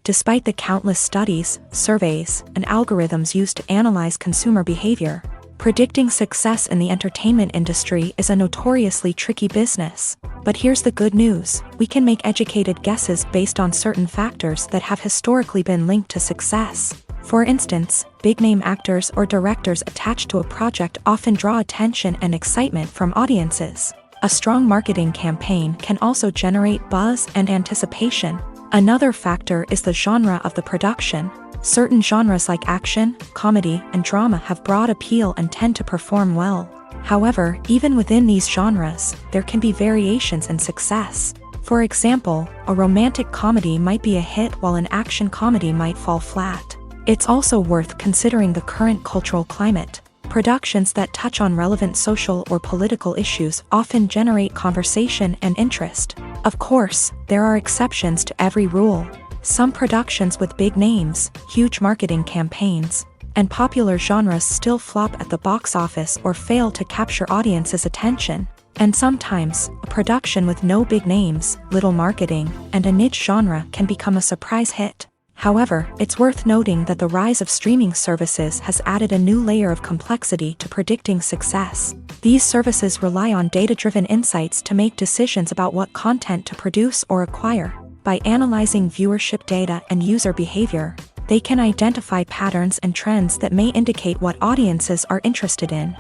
Despite the countless studies, surveys, and algorithms used to analyze consumer behavior, predicting success in the entertainment industry is a notoriously tricky business. But here's the good news: we can make educated guesses based on certain factors that have historically been linked to success. For instance, big-name actors or directors attached to a project often draw attention and excitement from audiences. A strong marketing campaign can also generate buzz and anticipation. Another factor is the genre of the production. Certain genres like action, comedy, and drama have broad appeal and tend to perform well. However, even within these genres, there can be variations in success. For example, a romantic comedy might be a hit while an action comedy might fall flat. It's also worth considering the current cultural climate. Productions that touch on relevant social or political issues often generate conversation and interest. Of course, there are exceptions to every rule. Some productions with big names, huge marketing campaigns, and popular genres still flop at the box office or fail to capture audiences' attention. And sometimes, a production with no big names, little marketing, and a niche genre can become a surprise hit. However, it's worth noting that the rise of streaming services has added a new layer of complexity to predicting success. These services rely on data-driven insights to make decisions about what content to produce or acquire. By analyzing viewership data and user behavior, they can identify patterns and trends that may indicate what audiences are interested in.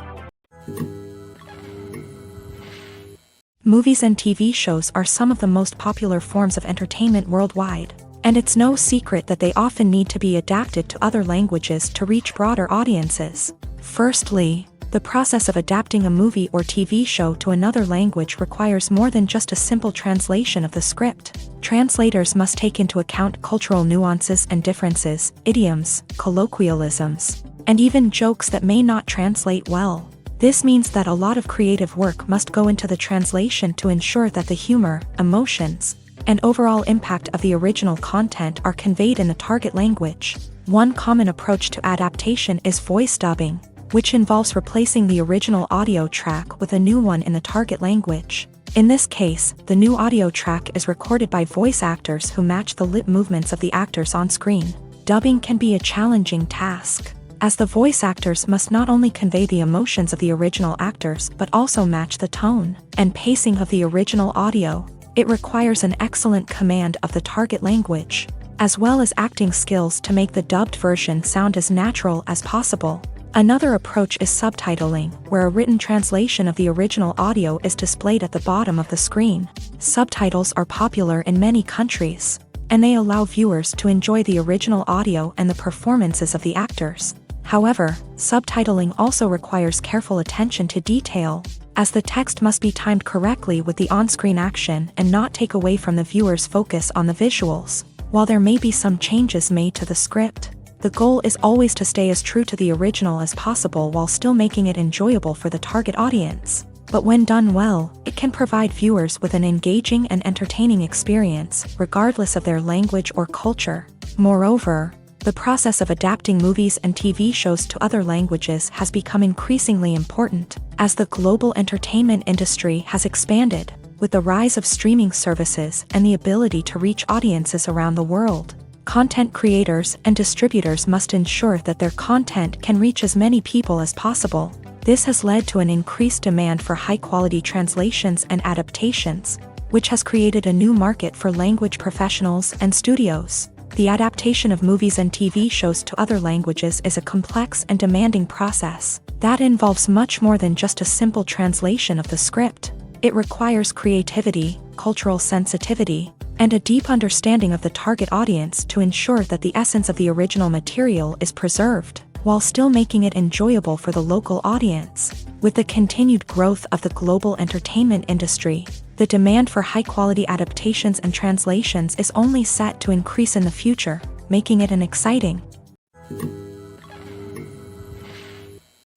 Movies and TV shows are some of the most popular forms of entertainment worldwide, and it's no secret that they often need to be adapted to other languages to reach broader audiences. Firstly, the process of adapting a movie or TV show to another language requires more than just a simple translation of the script. Translators must take into account cultural nuances and differences, idioms, colloquialisms, and even jokes that may not translate well. This means that a lot of creative work must go into the translation to ensure that the humor, emotions, and overall impact of the original content are conveyed in the target language. One common approach to adaptation is voice dubbing, which involves replacing the original audio track with a new one in the target language. In this case, the new audio track is recorded by voice actors who match the lip movements of the actors on screen. Dubbing can be a challenging task, as the voice actors must not only convey the emotions of the original actors but also match the tone and pacing of the original audio. It requires an excellent command of the target language, as well as acting skills to make the dubbed version sound as natural as possible. Another approach is subtitling, where a written translation of the original audio is displayed at the bottom of the screen. Subtitles are popular in many countries, and they allow viewers to enjoy the original audio and the performances of the actors. However, subtitling also requires careful attention to detail, as the text must be timed correctly with the on-screen action and not take away from the viewer's focus on the visuals. While there may be some changes made to the script, the goal is always to stay as true to the original as possible while still making it enjoyable for the target audience. But when done well, it can provide viewers with an engaging and entertaining experience, regardless of their language or culture. Moreover, the process of adapting movies and TV shows to other languages has become increasingly important, as the global entertainment industry has expanded, with the rise of streaming services and the ability to reach audiences around the world. Content creators and distributors must ensure that their content can reach as many people as possible. This has led to an increased demand for high-quality translations and adaptations, which has created a new market for language professionals and studios. The adaptation of movies and TV shows to other languages is a complex and demanding process that involves much more than just a simple translation of the script. It requires creativity, cultural sensitivity, and a deep understanding of the target audience to ensure that the essence of the original material is preserved, while still making it enjoyable for the local audience. With the continued growth of the global entertainment industry, the demand for high-quality adaptations and translations is only set to increase in the future, making it an exciting.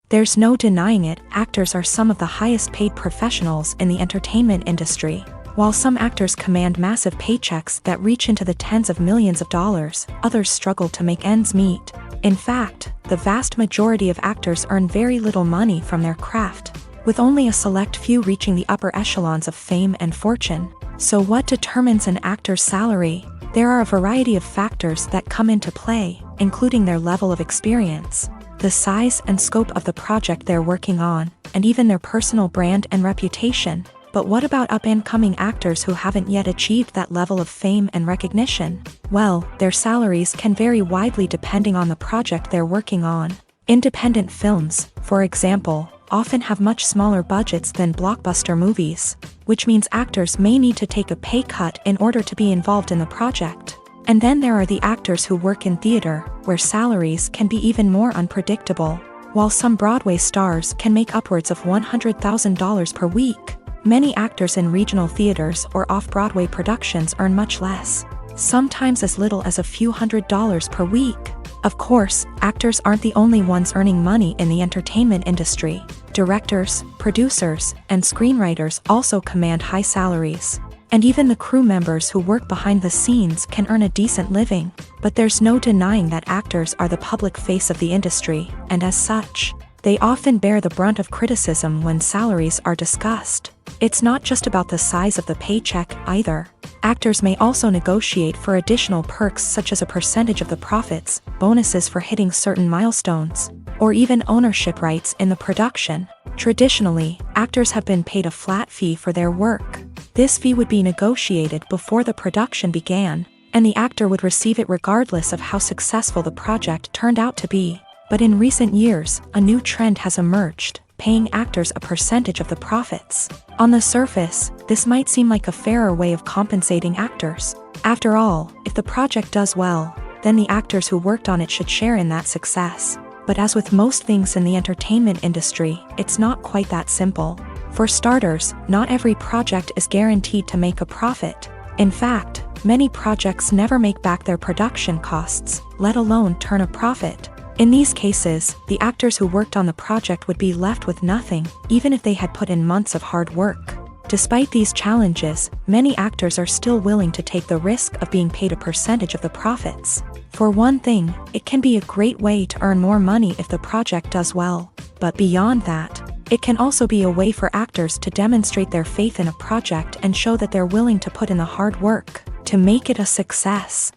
There's no denying it, actors are some of the highest-paid professionals in the entertainment industry. While some actors command massive paychecks that reach into the tens of millions of dollars, others struggle to make ends meet. In fact, the vast majority of actors earn very little money from their craft, with only a select few reaching the upper echelons of fame and fortune. So what determines an actor's salary? There are a variety of factors that come into play, including their level of experience, the size and scope of the project they're working on, and even their personal brand and reputation. But what about up-and-coming actors who haven't yet achieved that level of fame and recognition? Well, their salaries can vary widely depending on the project they're working on. Independent films, for example, often have much smaller budgets than blockbuster movies, which means actors may need to take a pay cut in order to be involved in the project. And then there are the actors who work in theater, where salaries can be even more unpredictable. While some Broadway stars can make upwards of $100,000 per week, many actors in regional theaters or off-Broadway productions earn much less, sometimes as little as a few $100s per week. Of course, actors aren't the only ones earning money in the entertainment industry. Directors, producers, and screenwriters also command high salaries. And even the crew members who work behind the scenes can earn a decent living. But there's no denying that actors are the public face of the industry, and as such, they often bear the brunt of criticism when salaries are discussed. It's not just about the size of the paycheck, either. Actors may also negotiate for additional perks such as a percentage of the profits, bonuses for hitting certain milestones, or even ownership rights in the production. Traditionally, actors have been paid a flat fee for their work. This fee would be negotiated before the production began, and the actor would receive it regardless of how successful the project turned out to be. But in recent years, a new trend has emerged. paying actors a percentage of the profits. On the surface, this might seem like a fairer way of compensating actors. After all, if the project does well, then the actors who worked on it should share in that success. But as with most things in the entertainment industry, it's not quite that simple. For starters, not every project is guaranteed to make a profit. In fact, many projects never make back their production costs, let alone turn a profit. In these cases, the actors who worked on the project would be left with nothing, even if they had put in months of hard work. Despite these challenges, many actors are still willing to take the risk of being paid a percentage of the profits. For one thing, it can be a great way to earn more money if the project does well. But beyond that, it can also be a way for actors to demonstrate their faith in a project and show that they're willing to put in the hard work to make it a success.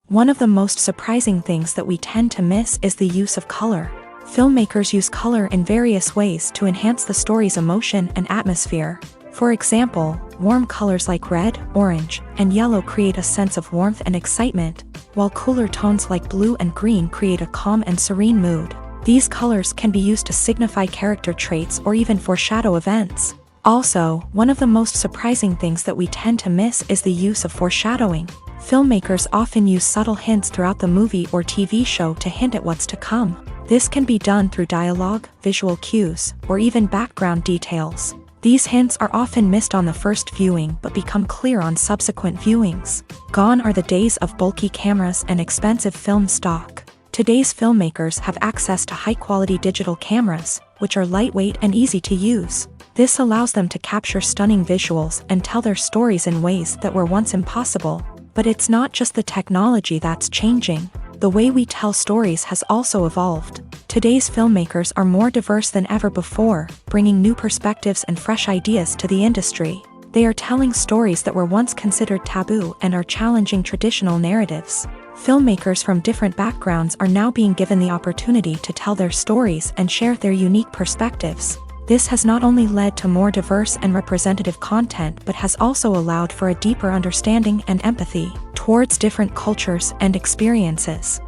One of the most surprising things that we tend to miss is the use of color. Filmmakers use color in various ways to enhance the story's emotion and atmosphere. For example, warm colors like red, orange, and yellow create a sense of warmth and excitement, while cooler tones like blue and green create a calm and serene mood. These colors can be used to signify character traits or even foreshadow events. Also, one of the most surprising things that we tend to miss is the use of foreshadowing. Filmmakers often use subtle hints throughout the movie or TV show to hint at what's to come. This can be done through dialogue, visual cues, or even background details. These hints are often missed on the first viewing but become clear on subsequent viewings. Gone are the days of bulky cameras and expensive film stock. Today's filmmakers have access to high-quality digital cameras, which are lightweight and easy to use. This allows them to capture stunning visuals and tell their stories in ways that were once impossible. But it's not just the technology that's changing. The way we tell stories has also evolved. Today's filmmakers are more diverse than ever before, bringing new perspectives and fresh ideas to the industry. They are telling stories that were once considered taboo and are challenging traditional narratives. Filmmakers from different backgrounds are now being given the opportunity to tell their stories and share their unique perspectives. This has not only led to more diverse and representative content but has also allowed for a deeper understanding and empathy towards different cultures and experiences.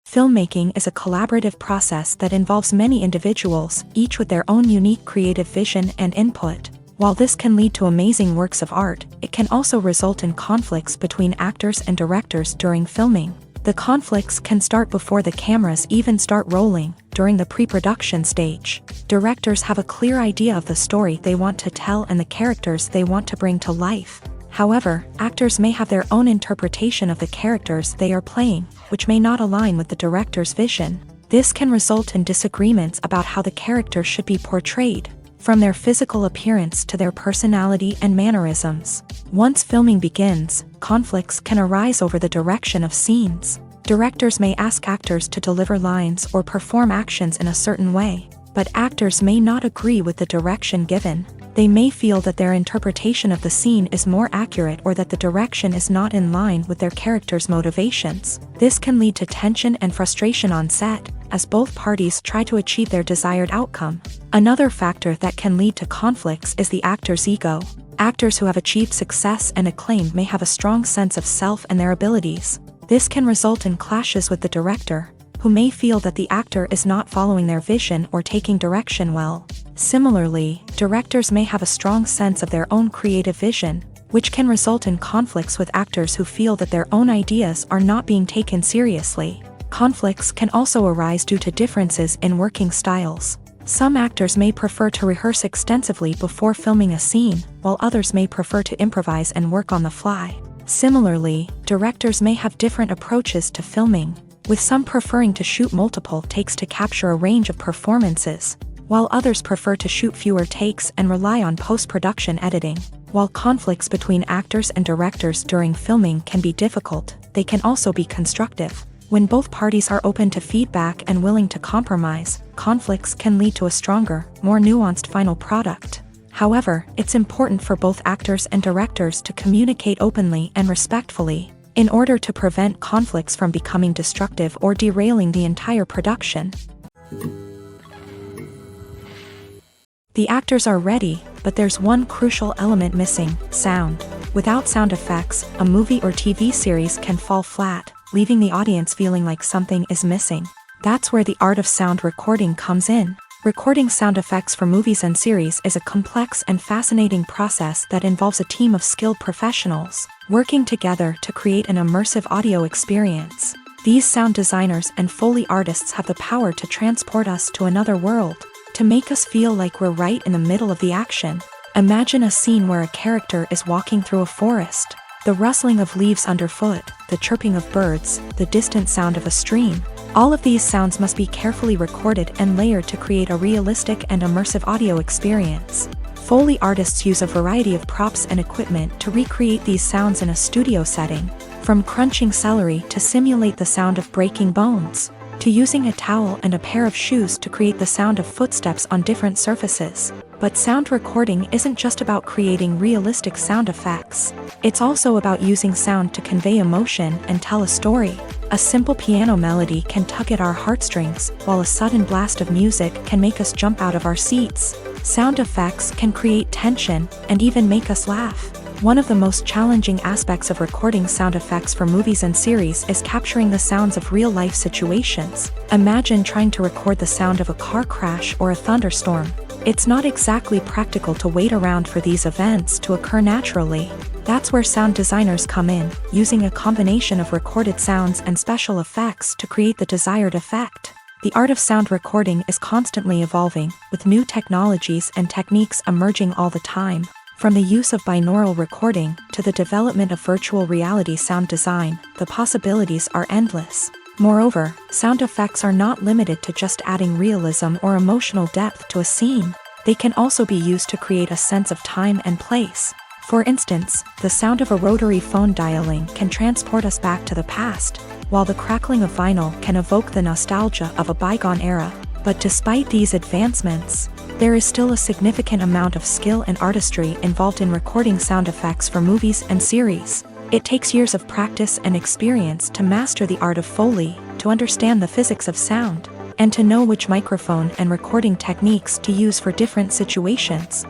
Filmmaking is a collaborative process that involves many individuals, each with their own unique creative vision and input. While this can lead to amazing works of art, it can also result in conflicts between actors and directors during filming. The conflicts can start before the cameras even start rolling, during the pre-production stage. Directors have a clear idea of the story they want to tell and the characters they want to bring to life. However, actors may have their own interpretation of the characters they are playing, which may not align with the director's vision. This can result in disagreements about how the character should be portrayed, from their physical appearance to their personality and mannerisms. Once filming begins, conflicts can arise over the direction of scenes. Directors may ask actors to deliver lines or perform actions in a certain way, but actors may not agree with the direction given. They may feel that their interpretation of the scene is more accurate or that the direction is not in line with their character's motivations. This can lead to tension and frustration on set, as both parties try to achieve their desired outcome. Another factor that can lead to conflicts is the actor's ego. Actors who have achieved success and acclaim may have a strong sense of self and their abilities. This can result in clashes with the director, who may feel that the actor is not following their vision or taking direction well. Similarly, directors may have a strong sense of their own creative vision, which can result in conflicts with actors who feel that their own ideas are not being taken seriously. Conflicts can also arise due to differences in working styles. Some actors may prefer to rehearse extensively before filming a scene, while others may prefer to improvise and work on the fly. Similarly, directors may have different approaches to filming, with some preferring to shoot multiple takes to capture a range of performances, while others prefer to shoot fewer takes and rely on post-production editing. While conflicts between actors and directors during filming can be difficult, they can also be constructive. When both parties are open to feedback and willing to compromise, conflicts can lead to a stronger, more nuanced final product. However, it's important for both actors and directors to communicate openly and respectfully, in order to prevent conflicts from becoming destructive or derailing the entire production. The actors are ready, but there's one crucial element missing: sound. Without sound effects, a movie or TV series can fall flat. leaving the audience feeling like something is missing. That's where the art of sound recording comes in. Recording sound effects for movies and series is a complex and fascinating process that involves a team of skilled professionals working together to create an immersive audio experience. These sound designers and Foley artists have the power to transport us to another world, to make us feel like we're right in the middle of the action. Imagine a scene where a character is walking through a forest. The rustling of leaves underfoot, the chirping of birds, the distant sound of a stream. All of these sounds must be carefully recorded and layered to create a realistic and immersive audio experience. Foley artists use a variety of props and equipment to recreate these sounds in a studio setting, from crunching celery to simulate the sound of breaking bones, to using a towel and a pair of shoes to create the sound of footsteps on different surfaces. But sound recording isn't just about creating realistic sound effects. It's also about using sound to convey emotion and tell a story. A simple piano melody can tug at our heartstrings, while a sudden blast of music can make us jump out of our seats. Sound effects can create tension and even make us laugh. One of the most challenging aspects of recording sound effects for movies and series is capturing the sounds of real-life situations. Imagine trying to record the sound of a car crash or a thunderstorm. It's not exactly practical to wait around for these events to occur naturally. That's where sound designers come in, using a combination of recorded sounds and special effects to create the desired effect. The art of sound recording is constantly evolving, with new technologies and techniques emerging all the time. From the use of binaural recording to the development of virtual reality sound design, the possibilities are endless. Moreover, sound effects are not limited to just adding realism or emotional depth to a scene. They can also be used to create a sense of time and place. For instance, the sound of a rotary phone dialing can transport us back to the past, while the crackling of vinyl can evoke the nostalgia of a bygone era. But despite these advancements, there is still a significant amount of skill and artistry involved in recording sound effects for movies and series. It takes years of practice and experience to master the art of Foley, to understand the physics of sound, and to know which microphone and recording techniques to use for different situations.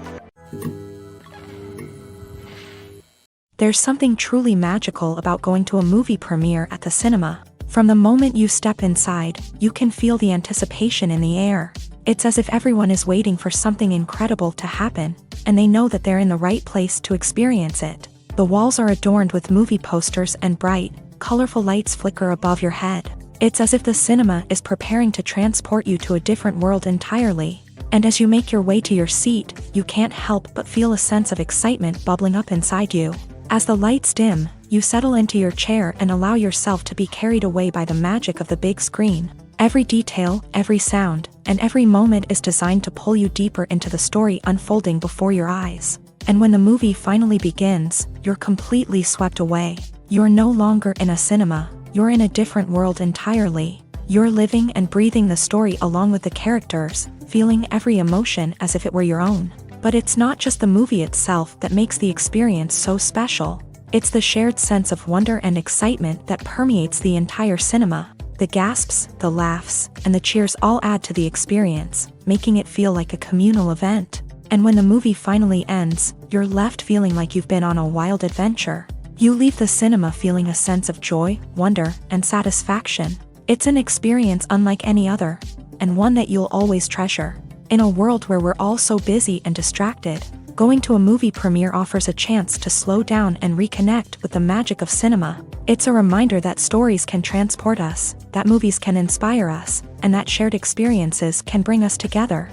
There's something truly magical about going to a movie premiere at the cinema. From the moment you step inside, you can feel the anticipation in the air. It's as if everyone is waiting for something incredible to happen, and they know that they're in the right place to experience it. The walls are adorned with movie posters and bright, colorful lights flicker above your head. It's as if the cinema is preparing to transport you to a different world entirely. And as you make your way to your seat, you can't help but feel a sense of excitement bubbling up inside you. As the lights dim, you settle into your chair and allow yourself to be carried away by the magic of the big screen. Every detail, every sound, and every moment is designed to pull you deeper into the story unfolding before your eyes. And when the movie finally begins, you're completely swept away. You're no longer in a cinema, you're in a different world entirely. You're living and breathing the story along with the characters, feeling every emotion as if it were your own. But it's not just the movie itself that makes the experience so special. It's the shared sense of wonder and excitement that permeates the entire cinema. The gasps, the laughs, and the cheers all add to the experience, making it feel like a communal event. And when the movie finally ends, you're left feeling like you've been on a wild adventure. You leave the cinema feeling a sense of joy, wonder, and satisfaction. It's an experience unlike any other, and one that you'll always treasure. In a world where we're all so busy and distracted, going to a movie premiere offers a chance to slow down and reconnect with the magic of cinema. It's a reminder that stories can transport us, that movies can inspire us, and that shared experiences can bring us together.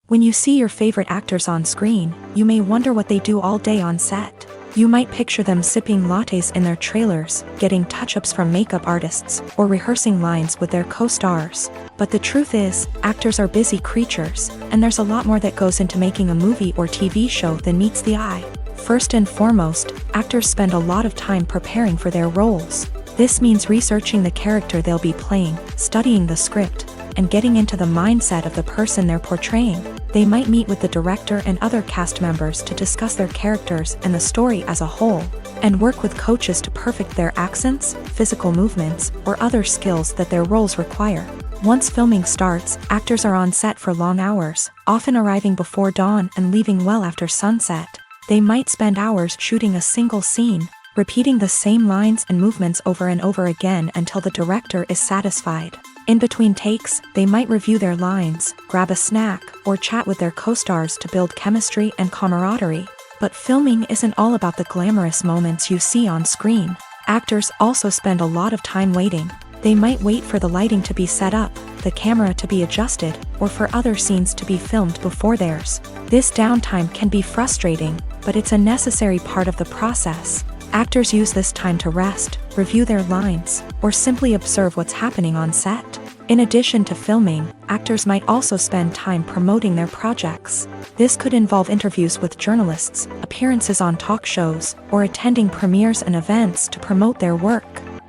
When you see your favorite actors on screen, you may wonder what they do all day on set. You might picture them sipping lattes in their trailers, getting touch-ups from makeup artists, or rehearsing lines with their co-stars. But the truth is, actors are busy creatures, and there's a lot more that goes into making a movie or TV show than meets the eye. First and foremost, actors spend a lot of time preparing for their roles. This means researching the character they'll be playing, studying the script, and getting into the mindset of the person they're portraying. They might meet with the director and other cast members to discuss their characters and the story as a whole, and work with coaches to perfect their accents, physical movements, or other skills that their roles require. Once filming starts, actors are on set for long hours, often arriving before dawn and leaving well after sunset. They might spend hours shooting a single scene, repeating the same lines and movements over and over again until the director is satisfied. In between takes, they might review their lines, grab a snack, or chat with their co-stars to build chemistry and camaraderie. But filming isn't all about the glamorous moments you see on screen. Actors also spend a lot of time waiting. They might wait for the lighting to be set up, the camera to be adjusted, or for other scenes to be filmed before theirs. This downtime can be frustrating, but it's a necessary part of the process. Actors use this time to rest, review their lines, or simply observe what's happening on set. In addition to filming, actors might also spend time promoting their projects. This could involve interviews with journalists, appearances on talk shows, or attending premieres and events to promote their work.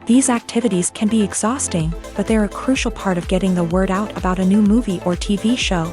These activities can be exhausting, but they're a crucial part of getting the word out about a new movie or TV show.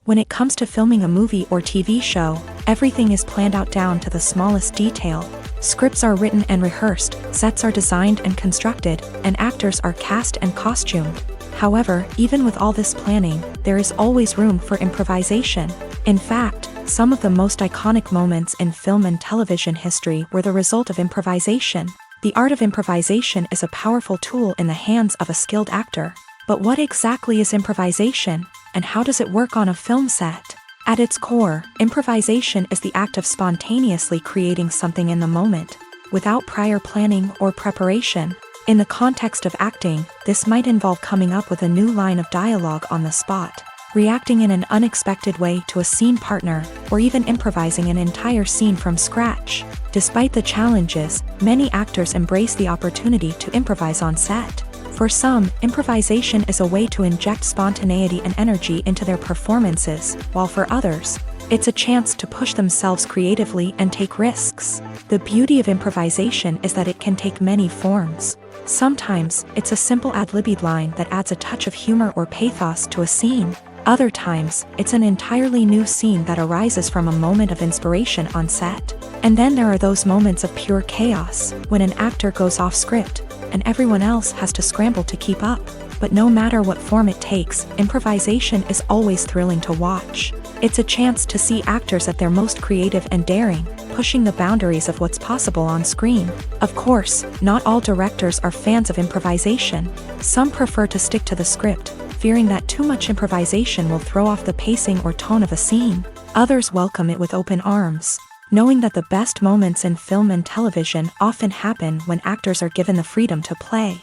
When it comes to filming a movie or TV show, everything is planned out down to the smallest detail. Scripts are written and rehearsed, sets are designed and constructed, and actors are cast and costumed. However, even with all this planning, there is always room for improvisation. In fact, some of the most iconic moments in film and television history were the result of improvisation. The art of improvisation is a powerful tool in the hands of a skilled actor. But what exactly is improvisation, and how does it work on a film set? At its core, improvisation is the act of spontaneously creating something in the moment, without prior planning or preparation. In the context of acting, this might involve coming up with a new line of dialogue on the spot, reacting in an unexpected way to a scene partner, or even improvising an entire scene from scratch. Despite the challenges, many actors embrace the opportunity to improvise on set. For some, improvisation is a way to inject spontaneity and energy into their performances, while for others, it's a chance to push themselves creatively and take risks. The beauty of improvisation is that it can take many forms. Sometimes, it's a simple ad-libbed line that adds a touch of humor or pathos to a scene. Other times, it's an entirely new scene that arises from a moment of inspiration on set. And then there are those moments of pure chaos, when an actor goes off script, and everyone else has to scramble to keep up. But no matter what form it takes, improvisation is always thrilling to watch. It's a chance to see actors at their most creative and daring, pushing the boundaries of what's possible on screen. Of course, not all directors are fans of improvisation. Some prefer to stick to the script, fearing that too much improvisation will throw off the pacing or tone of a scene. Others welcome it with open arms, knowing that the best moments in film and television often happen when actors are given the freedom to play.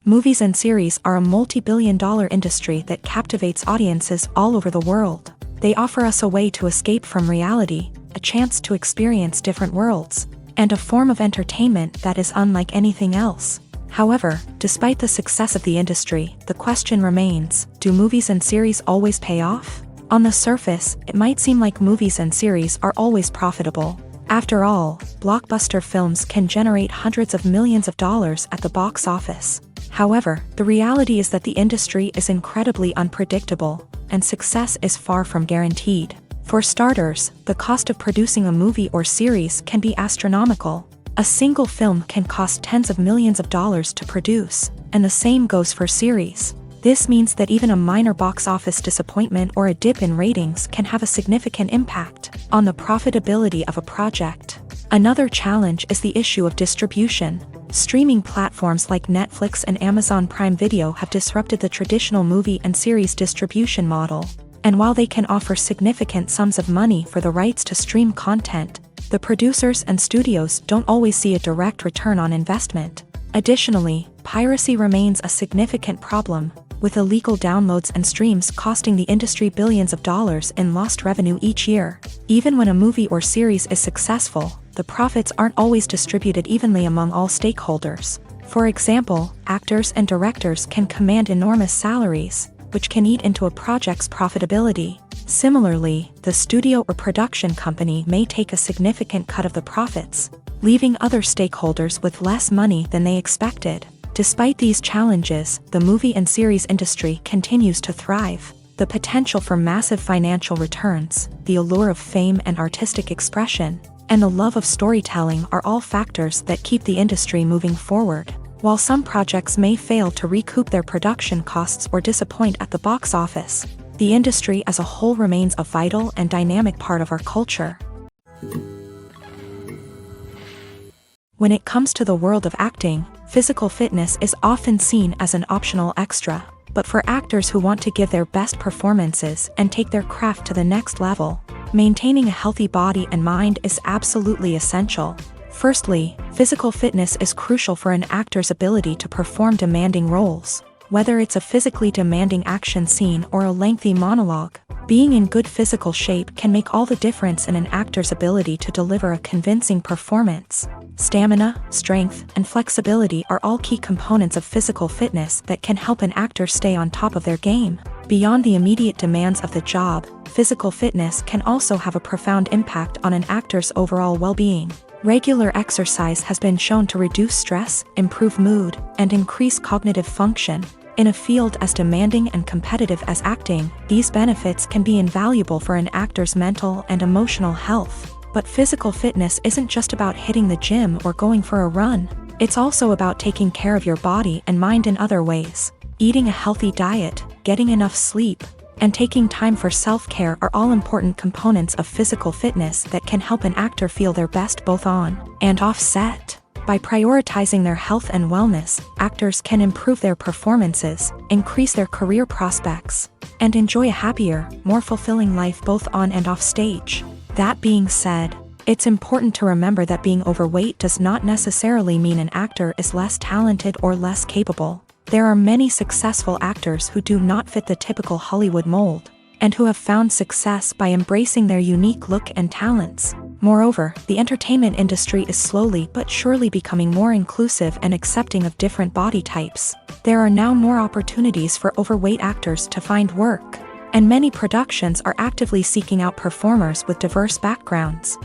Movies and series are a multi-billion-dollar industry that captivates audiences all over the world. They offer us a way to escape from reality, a chance to experience different worlds, and a form of entertainment that is unlike anything else. However, despite the success of the industry, the question remains, do movies and series always pay off? On the surface, it might seem like movies and series are always profitable. After all, blockbuster films can generate hundreds of millions of dollars at the box office. However, the reality is that the industry is incredibly unpredictable, and success is far from guaranteed. For starters, the cost of producing a movie or series can be astronomical. A single film can cost tens of millions of dollars to produce, and the same goes for series. This means that even a minor box office disappointment or a dip in ratings can have a significant impact on the profitability of a project. Another challenge is the issue of distribution. Streaming platforms like Netflix and Amazon Prime Video have disrupted the traditional movie and series distribution model. And while they can offer significant sums of money for the rights to stream content, the producers and studios don't always see a direct return on investment. Additionally, piracy remains a significant problem, with illegal downloads and streams costing the industry billions of dollars in lost revenue each year. Even when a movie or series is successful, the profits aren't always distributed evenly among all stakeholders. For example, actors and directors can command enormous salaries, which can eat into a project's profitability. Similarly, the studio or production company may take a significant cut of the profits, leaving other stakeholders with less money than they expected. Despite these challenges, the movie and series industry continues to thrive. The potential for massive financial returns, the allure of fame and artistic expression, and the love of storytelling are all factors that keep the industry moving forward. While some projects may fail to recoup their production costs or disappoint at the box office, the industry as a whole remains a vital and dynamic part of our culture. When it comes to the world of acting, physical fitness is often seen as an optional extra. But for actors who want to give their best performances and take their craft to the next level, maintaining a healthy body and mind is absolutely essential. Firstly, physical fitness is crucial for an actor's ability to perform demanding roles. Whether it's a physically demanding action scene or a lengthy monologue, being in good physical shape can make all the difference in an actor's ability to deliver a convincing performance. Stamina, strength, and flexibility are all key components of physical fitness that can help an actor stay on top of their game. Beyond the immediate demands of the job, physical fitness can also have a profound impact on an actor's overall well-being. Regular exercise has been shown to reduce stress, improve mood, and increase cognitive function. In a field as demanding and competitive as acting, these benefits can be invaluable for an actor's mental and emotional health. But physical fitness isn't just about hitting the gym or going for a run. It's also about taking care of your body and mind in other ways. Eating a healthy diet, getting enough sleep, and taking time for self-care are all important components of physical fitness that can help an actor feel their best both on and off set. By prioritizing their health and wellness, actors can improve their performances, increase their career prospects, and enjoy a happier, more fulfilling life both on and off stage. That being said, it's important to remember that being overweight does not necessarily mean an actor is less talented or less capable. There are many successful actors who do not fit the typical Hollywood mold, and who have found success by embracing their unique look and talents. Moreover, the entertainment industry is slowly but surely becoming more inclusive and accepting of different body types. There are now more opportunities for overweight actors to find work, and many productions are actively seeking out performers with diverse backgrounds.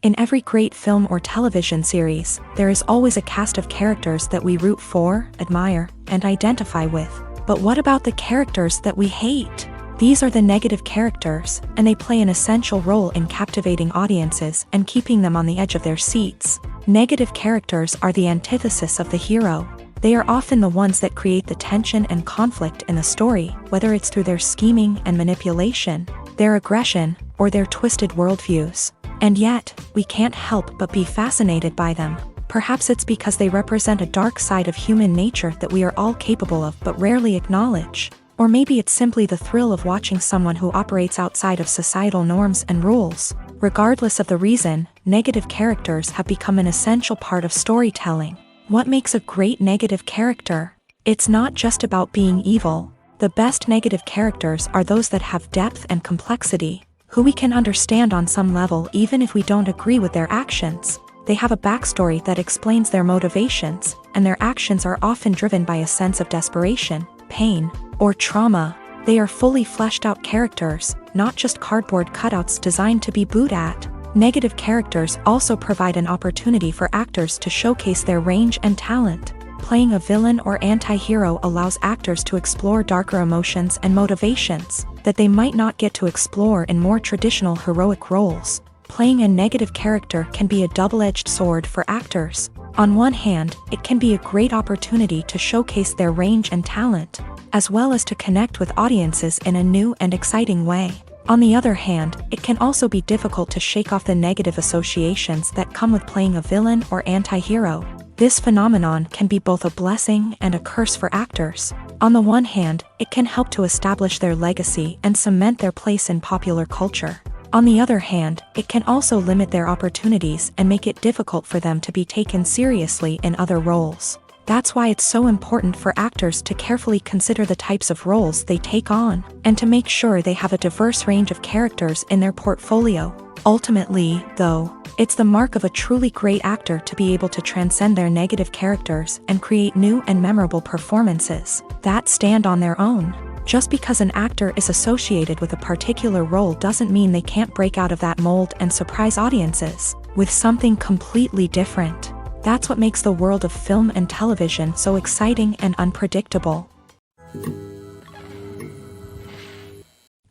In every great film or television series, there is always a cast of characters that we root for, admire, and identify with. But what about the characters that we hate? These are the negative characters, and they play an essential role in captivating audiences and keeping them on the edge of their seats. Negative characters are the antithesis of the hero. They are often the ones that create the tension and conflict in the story, whether it's through their scheming and manipulation, their aggression, or their twisted worldviews. And yet, we can't help but be fascinated by them. Perhaps it's because they represent a dark side of human nature that we are all capable of but rarely acknowledge. Or maybe it's simply the thrill of watching someone who operates outside of societal norms and rules. Regardless of the reason, negative characters have become an essential part of storytelling. What makes a great negative character? It's not just about being evil. The best negative characters are those that have depth and complexity, who we can understand on some level even if we don't agree with their actions. They have a backstory that explains their motivations, and their actions are often driven by a sense of desperation, pain, or trauma. They are fully fleshed out characters, not just cardboard cutouts designed to be booed at. Negative characters also provide an opportunity for actors to showcase their range and talent. Playing a villain or anti-hero allows actors to explore darker emotions and motivations that they might not get to explore in more traditional heroic roles. Playing a negative character can be a double-edged sword for actors. On one hand, it can be a great opportunity to showcase their range and talent, as well as to connect with audiences in a new and exciting way. On the other hand, it can also be difficult to shake off the negative associations that come with playing a villain or anti-hero. This phenomenon can be both a blessing and a curse for actors. On the one hand, it can help to establish their legacy and cement their place in popular culture. On the other hand, it can also limit their opportunities and make it difficult for them to be taken seriously in other roles. That's why it's so important for actors to carefully consider the types of roles they take on, and to make sure they have a diverse range of characters in their portfolio. Ultimately, though, it's the mark of a truly great actor to be able to transcend their negative characters and create new and memorable performances that stand on their own. Just because an actor is associated with a particular role doesn't mean they can't break out of that mold and surprise audiences with something completely different. That's what makes the world of film and television so exciting and unpredictable.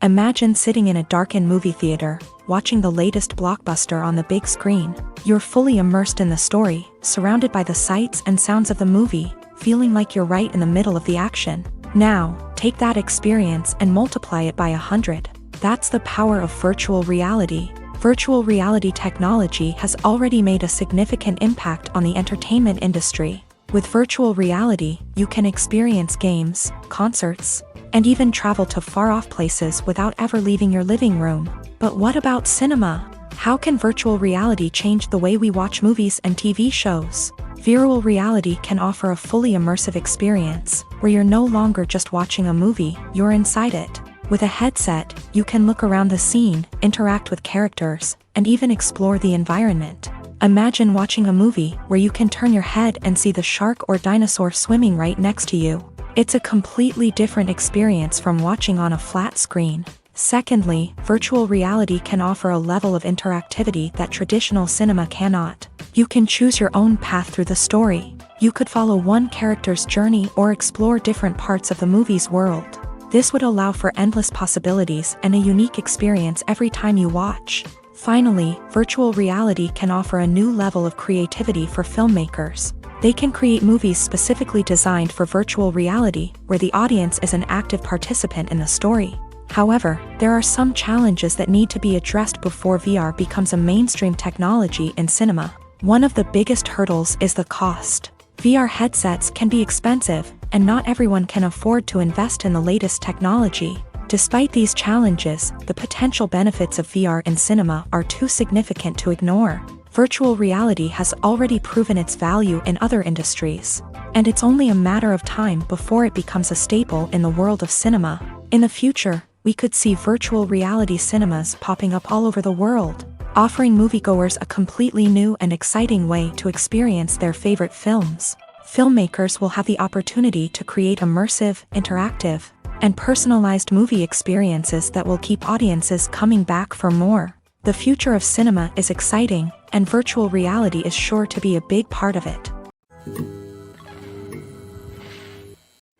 Imagine sitting in a darkened movie theater, watching the latest blockbuster on the big screen. You're fully immersed in the story, surrounded by the sights and sounds of the movie, feeling like you're right in the middle of the action. Now, take that experience and multiply it by 100. That's the power of virtual reality. Virtual reality technology has already made a significant impact on the entertainment industry. With virtual reality, you can experience games, concerts, and even travel to far-off places without ever leaving your living room. But what about cinema? How can virtual reality change the way we watch movies and TV shows? Virtual reality can offer a fully immersive experience, where you're no longer just watching a movie, you're inside it. With a headset, you can look around the scene, interact with characters, and even explore the environment. Imagine watching a movie where you can turn your head and see the shark or dinosaur swimming right next to you. It's a completely different experience from watching on a flat screen. Secondly, virtual reality can offer a level of interactivity that traditional cinema cannot. You can choose your own path through the story. You could follow one character's journey or explore different parts of the movie's world. This would allow for endless possibilities and a unique experience every time you watch. Finally, virtual reality can offer a new level of creativity for filmmakers. They can create movies specifically designed for virtual reality, where the audience is an active participant in the story. However, there are some challenges that need to be addressed before VR becomes a mainstream technology in cinema. One of the biggest hurdles is the cost. VR headsets can be expensive, and not everyone can afford to invest in the latest technology. Despite these challenges, the potential benefits of VR in cinema are too significant to ignore. Virtual reality has already proven its value in other industries, and it's only a matter of time before it becomes a staple in the world of cinema. In the future, we could see virtual reality cinemas popping up all over the world, offering moviegoers a completely new and exciting way to experience their favorite films. Filmmakers will have the opportunity to create immersive, interactive, and personalized movie experiences that will keep audiences coming back for more. The future of cinema is exciting, and virtual reality is sure to be a big part of it.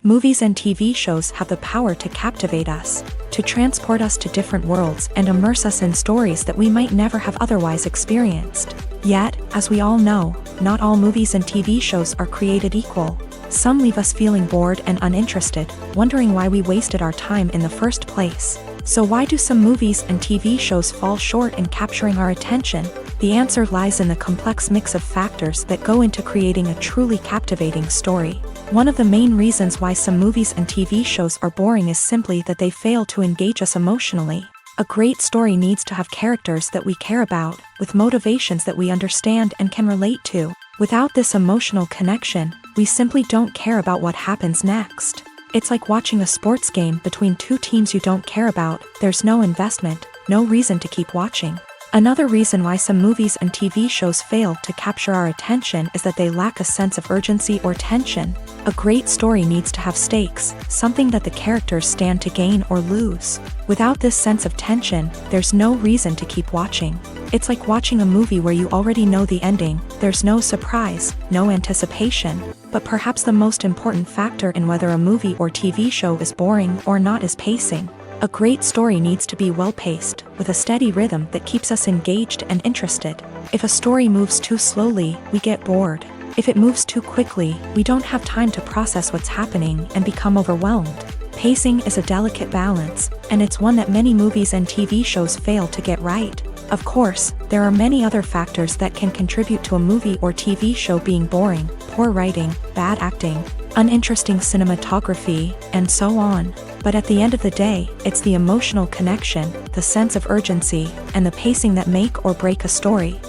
Movies and TV shows have the power to captivate us, to transport us to different worlds and immerse us in stories that we might never have otherwise experienced. Yet, as we all know, not all movies and TV shows are created equal. Some leave us feeling bored and uninterested, wondering why we wasted our time in the first place. So why do some movies and TV shows fall short in capturing our attention? The answer lies in the complex mix of factors that go into creating a truly captivating story. One of the main reasons why some movies and TV shows are boring is simply that they fail to engage us emotionally. A great story needs to have characters that we care about, with motivations that we understand and can relate to. Without this emotional connection, we simply don't care about what happens next. It's like watching a sports game between two teams you don't care about. There's no investment, no reason to keep watching. Another reason why some movies and TV shows fail to capture our attention is that they lack a sense of urgency or tension. A great story needs to have stakes, something that the characters stand to gain or lose. Without this sense of tension, there's no reason to keep watching. It's like watching a movie where you already know the ending. There's no surprise, no anticipation. But perhaps the most important factor in whether a movie or TV show is boring or not is pacing. A great story needs to be well-paced, with a steady rhythm that keeps us engaged and interested. If a story moves too slowly, we get bored. If it moves too quickly, we don't have time to process what's happening and become overwhelmed. Pacing is a delicate balance, and it's one that many movies and TV shows fail to get right. Of course, there are many other factors that can contribute to a movie or TV show being boring: poor writing, bad acting, uninteresting cinematography, and so on. But at the end of the day, it's the emotional connection, the sense of urgency, and the pacing that make or break a story.